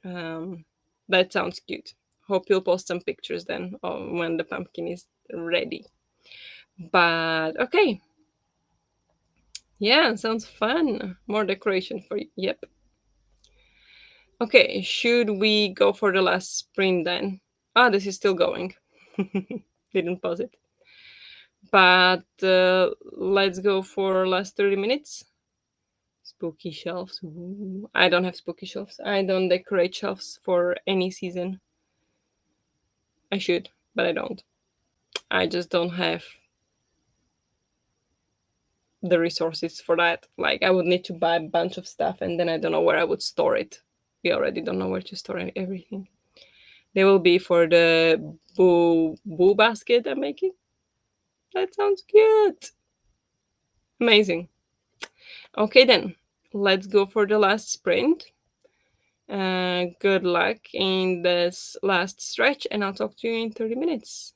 Speaker 1: Um, that sounds cute. Hope you'll post some pictures then when the pumpkin is ready. But okay. Yeah, sounds fun. More decoration for you. Yep. Okay, should we go for the last sprint then? Ah, this is still going. Didn't pause it. But let's go for last 30 minutes. Spooky shelves. Ooh. I don't have spooky shelves. I don't decorate shelves for any season. I should, but I don't. I just don't have the resources for that. Like, I would need to buy a bunch of stuff and then I don't know where I would store it. We already don't know where to store everything. They will be for the boo basket I'm making. That sounds cute. Amazing. Okay, then let's go for the last sprint. Good luck in this last stretch, and I'll talk to you in 30 minutes.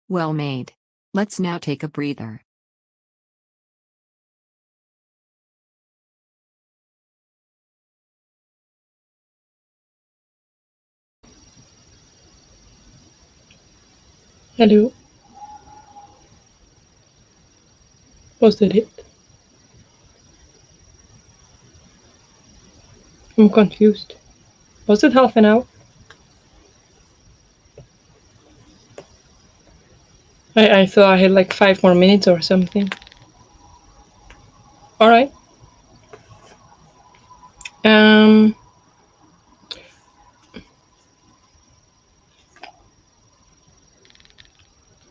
Speaker 2: Well made. Let's now take a breather.
Speaker 1: Hello, was that it? I'm confused. Was it half an hour? I thought I had like 5 more minutes or something. Alright. Um,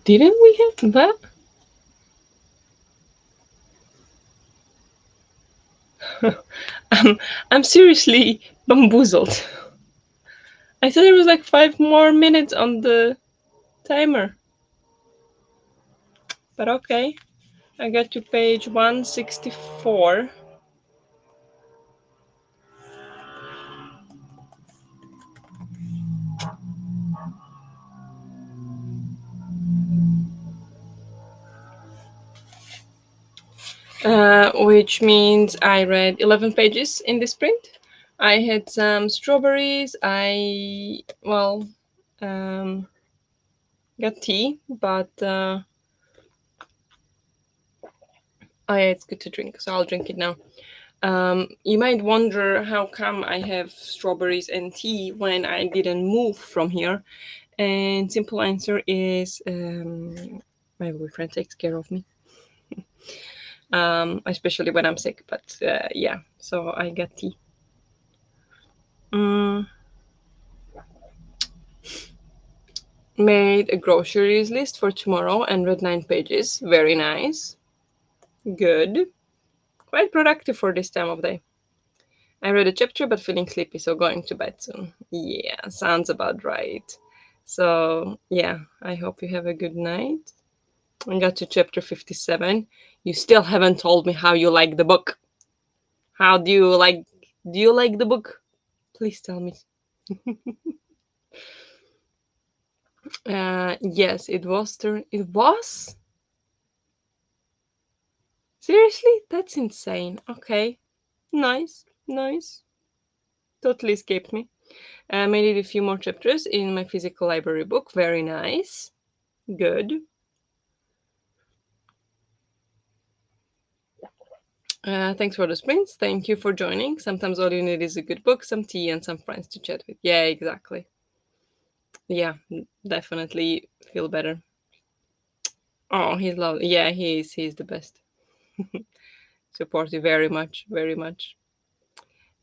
Speaker 1: didn't we have that? I'm, I'm seriously bamboozled. I thought there was like 5 more minutes on the timer. But okay. I got to page 164. Which means I read 11 pages in this sprint. I had some strawberries. Um, got tea, but oh yeah, it's good to drink, so I'll drink it now. You might wonder how come I have strawberries and tea when I didn't move from here. And simple answer is my boyfriend takes care of me, especially when I'm sick. But yeah, so I got tea. Mm, made a groceries list for tomorrow and read 9 pages. Very nice. Good. Quite productive for this time of day. I read a chapter but feeling sleepy, so going to bed soon. Yeah, sounds about right. So, yeah, I hope you have a good night. I got to chapter 57. You still haven't told me how you like the book. How do you like the book? Please tell me. Yes, it was it was? Seriously? That's insane. Okay. Nice. Nice. Totally escaped me. I made it a few more chapters in my physical library book. Very nice. Good. Thanks for the sprints. Thank you for joining. Sometimes all you need is a good book, some tea, and some friends to chat with. Yeah, exactly. Yeah, definitely feel better. Oh, he's lovely. Yeah, he's the best. Support you very much, very much.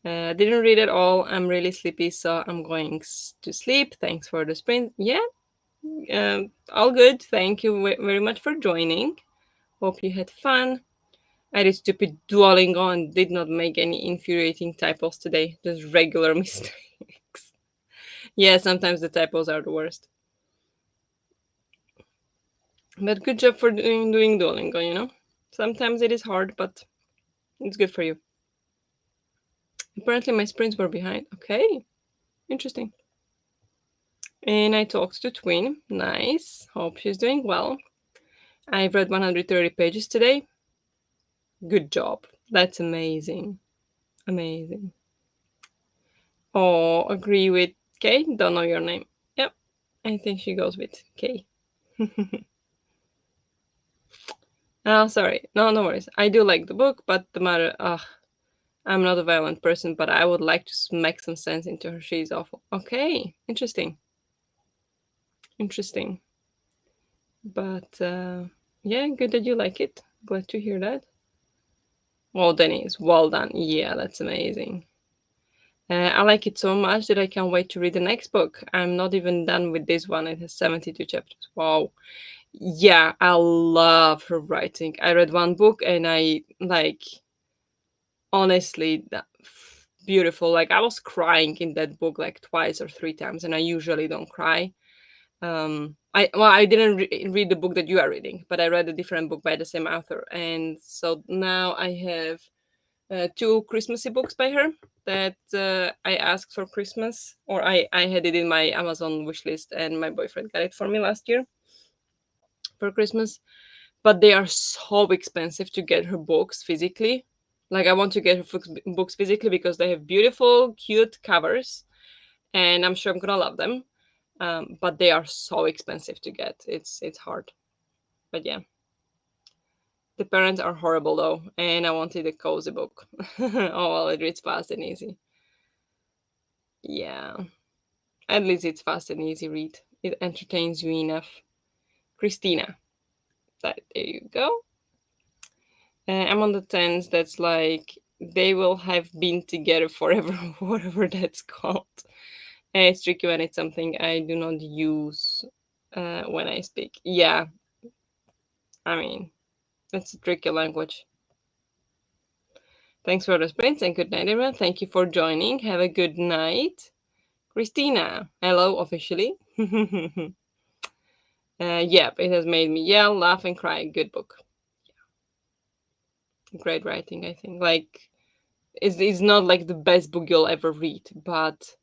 Speaker 1: Didn't read at all. I'm really sleepy, so I'm going to sleep. Thanks for the sprint. Yeah, all good. Thank you very much for joining. Hope you had fun. I did stupid Duolingo and did not make any infuriating typos today. Just regular mistakes. Yeah, sometimes the typos are the worst. But good job for doing Duolingo, you know? Sometimes it is hard, but it's good for you. Apparently, my sprints were behind. Okay, interesting. And I talked to Twin. Nice. Hope she's doing well. I've read 130 pages today. Good job. That's amazing. Amazing. Oh, agree with Kay. Don't know your name. Yep, I think she goes with Kay. Oh, sorry. No, no worries. I do like the book, but the matter. I'm not a violent person, but I would like to smack some sense into her. She's awful. Okay, interesting. Interesting. But yeah, good that you like it. Glad to hear that. Well, Denise, well done. Yeah, that's amazing. I like it so much that I can't wait to read the next book. I'm not even done with this one. It has 72 chapters. Wow. Yeah, I love her writing. I read one book and I like honestly beautiful. Like I was crying in that book like twice or three times, and I usually don't cry. I didn't read the book that you are reading, but I read a different book by the same author, and so now I have two Christmassy books by her that I asked for Christmas, or I had it in my Amazon wish list, and my boyfriend got it for me last year. for Christmas, but they are so expensive to get her books physically. Like, I want to get her books physically because they have beautiful, cute covers, and I'm sure I'm gonna love them. But they are so expensive to get. It's hard. But yeah, the parents are horrible though, and I wanted a cozy book. Oh well, it reads fast and easy. Yeah, at least it's fast and easy read. It entertains you enough. Christina, that there you go. I'm on the tens. That's like they will have been together forever, whatever that's called. It's tricky when it's something I do not use when I speak. Yeah, I mean, it's a tricky language. Thanks for the sprints and good night, everyone. Thank you for joining. Have a good night. Christina, hello officially. Yep, it has made me yell, laugh, and cry. Good book. Great writing, I think. Like, it's not like the best book you'll ever read, but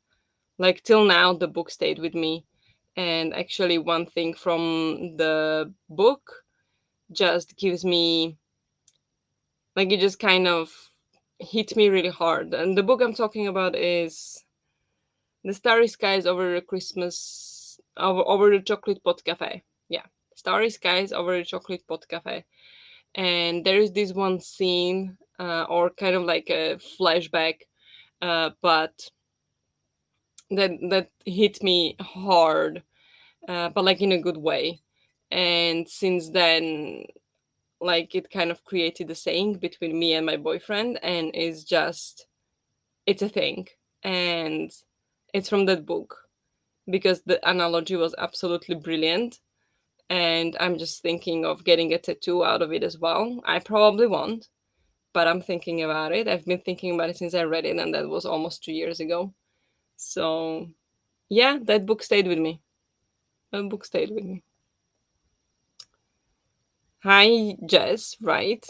Speaker 1: like till now, the book stayed with me. And actually, one thing from the book just gives me, like, it just kind of hit me really hard. And the book I'm talking about is The Starry Skies Over the Christmas, over the Chocolate Pot Cafe. Yeah, Starry Skies Over the Chocolate Pot Cafe. And there is this one scene, or kind of like a flashback, but that hit me hard, but like in a good way. And since then, like it kind of created a saying between me and my boyfriend, and it's a thing, and it's from that book because the analogy was absolutely brilliant. And I'm just thinking of getting a tattoo out of it as well. I probably won't, but I'm thinking about it. I've been thinking about it since I read it, and that was almost 2 years ago. So, yeah, that book stayed with me. That book stayed with me. Hi, Jess, right?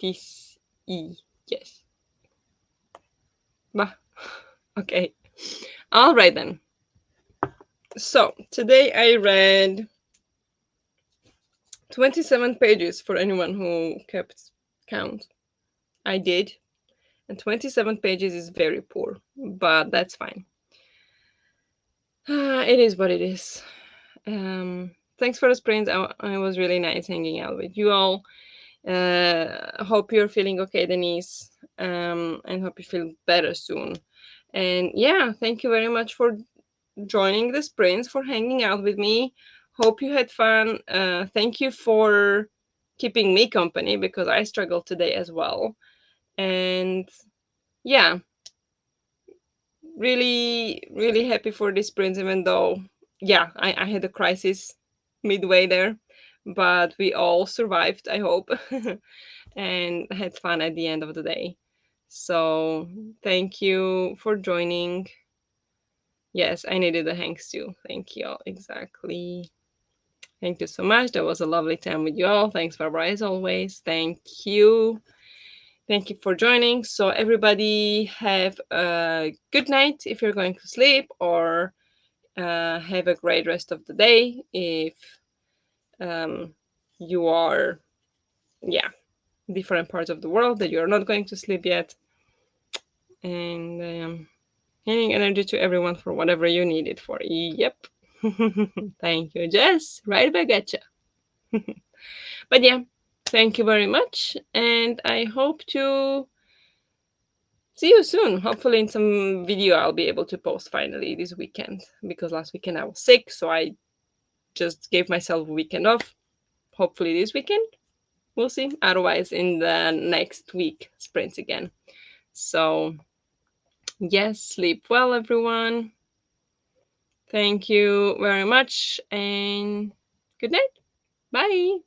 Speaker 1: This E. Yes. Bah. Okay. All right then. So, today I read 27 pages for anyone who kept count. I did. And 27 pages is very poor, but that's fine. It is what it is. Thanks for the sprints. I was really nice hanging out with you all. Hope you're feeling okay, Denise. And hope you feel better soon. And yeah, thank you very much for joining the sprints, for hanging out with me. Hope you had fun. Thank you for keeping me company because I struggled today as well. And yeah, really, really happy for this sprints, even though, yeah, I had a crisis midway there, but we all survived, I hope, and had fun at the end of the day. So thank you for joining. Yes, I needed a hanks too. Thank you all. Exactly. Thank you so much. That was a lovely time with you all. Thanks, Barbara, as always. Thank you. Thank you for joining. So, everybody, have a good night if you're going to sleep, or have a great rest of the day if um, you are, yeah, different parts of the world that you're not going to sleep yet. And healing energy to everyone for whatever you need it for. Yep. Thank you, Jess. Right back at you. But yeah, thank you very much. And I hope to see you soon. Hopefully, in some video I'll be able to post finally this weekend. Because last weekend I was sick, so I just gave myself a weekend off. Hopefully, this weekend. We'll see. Otherwise, in the next week, sprints again. So, yes, sleep well, everyone. Thank you very much, and good night. Bye.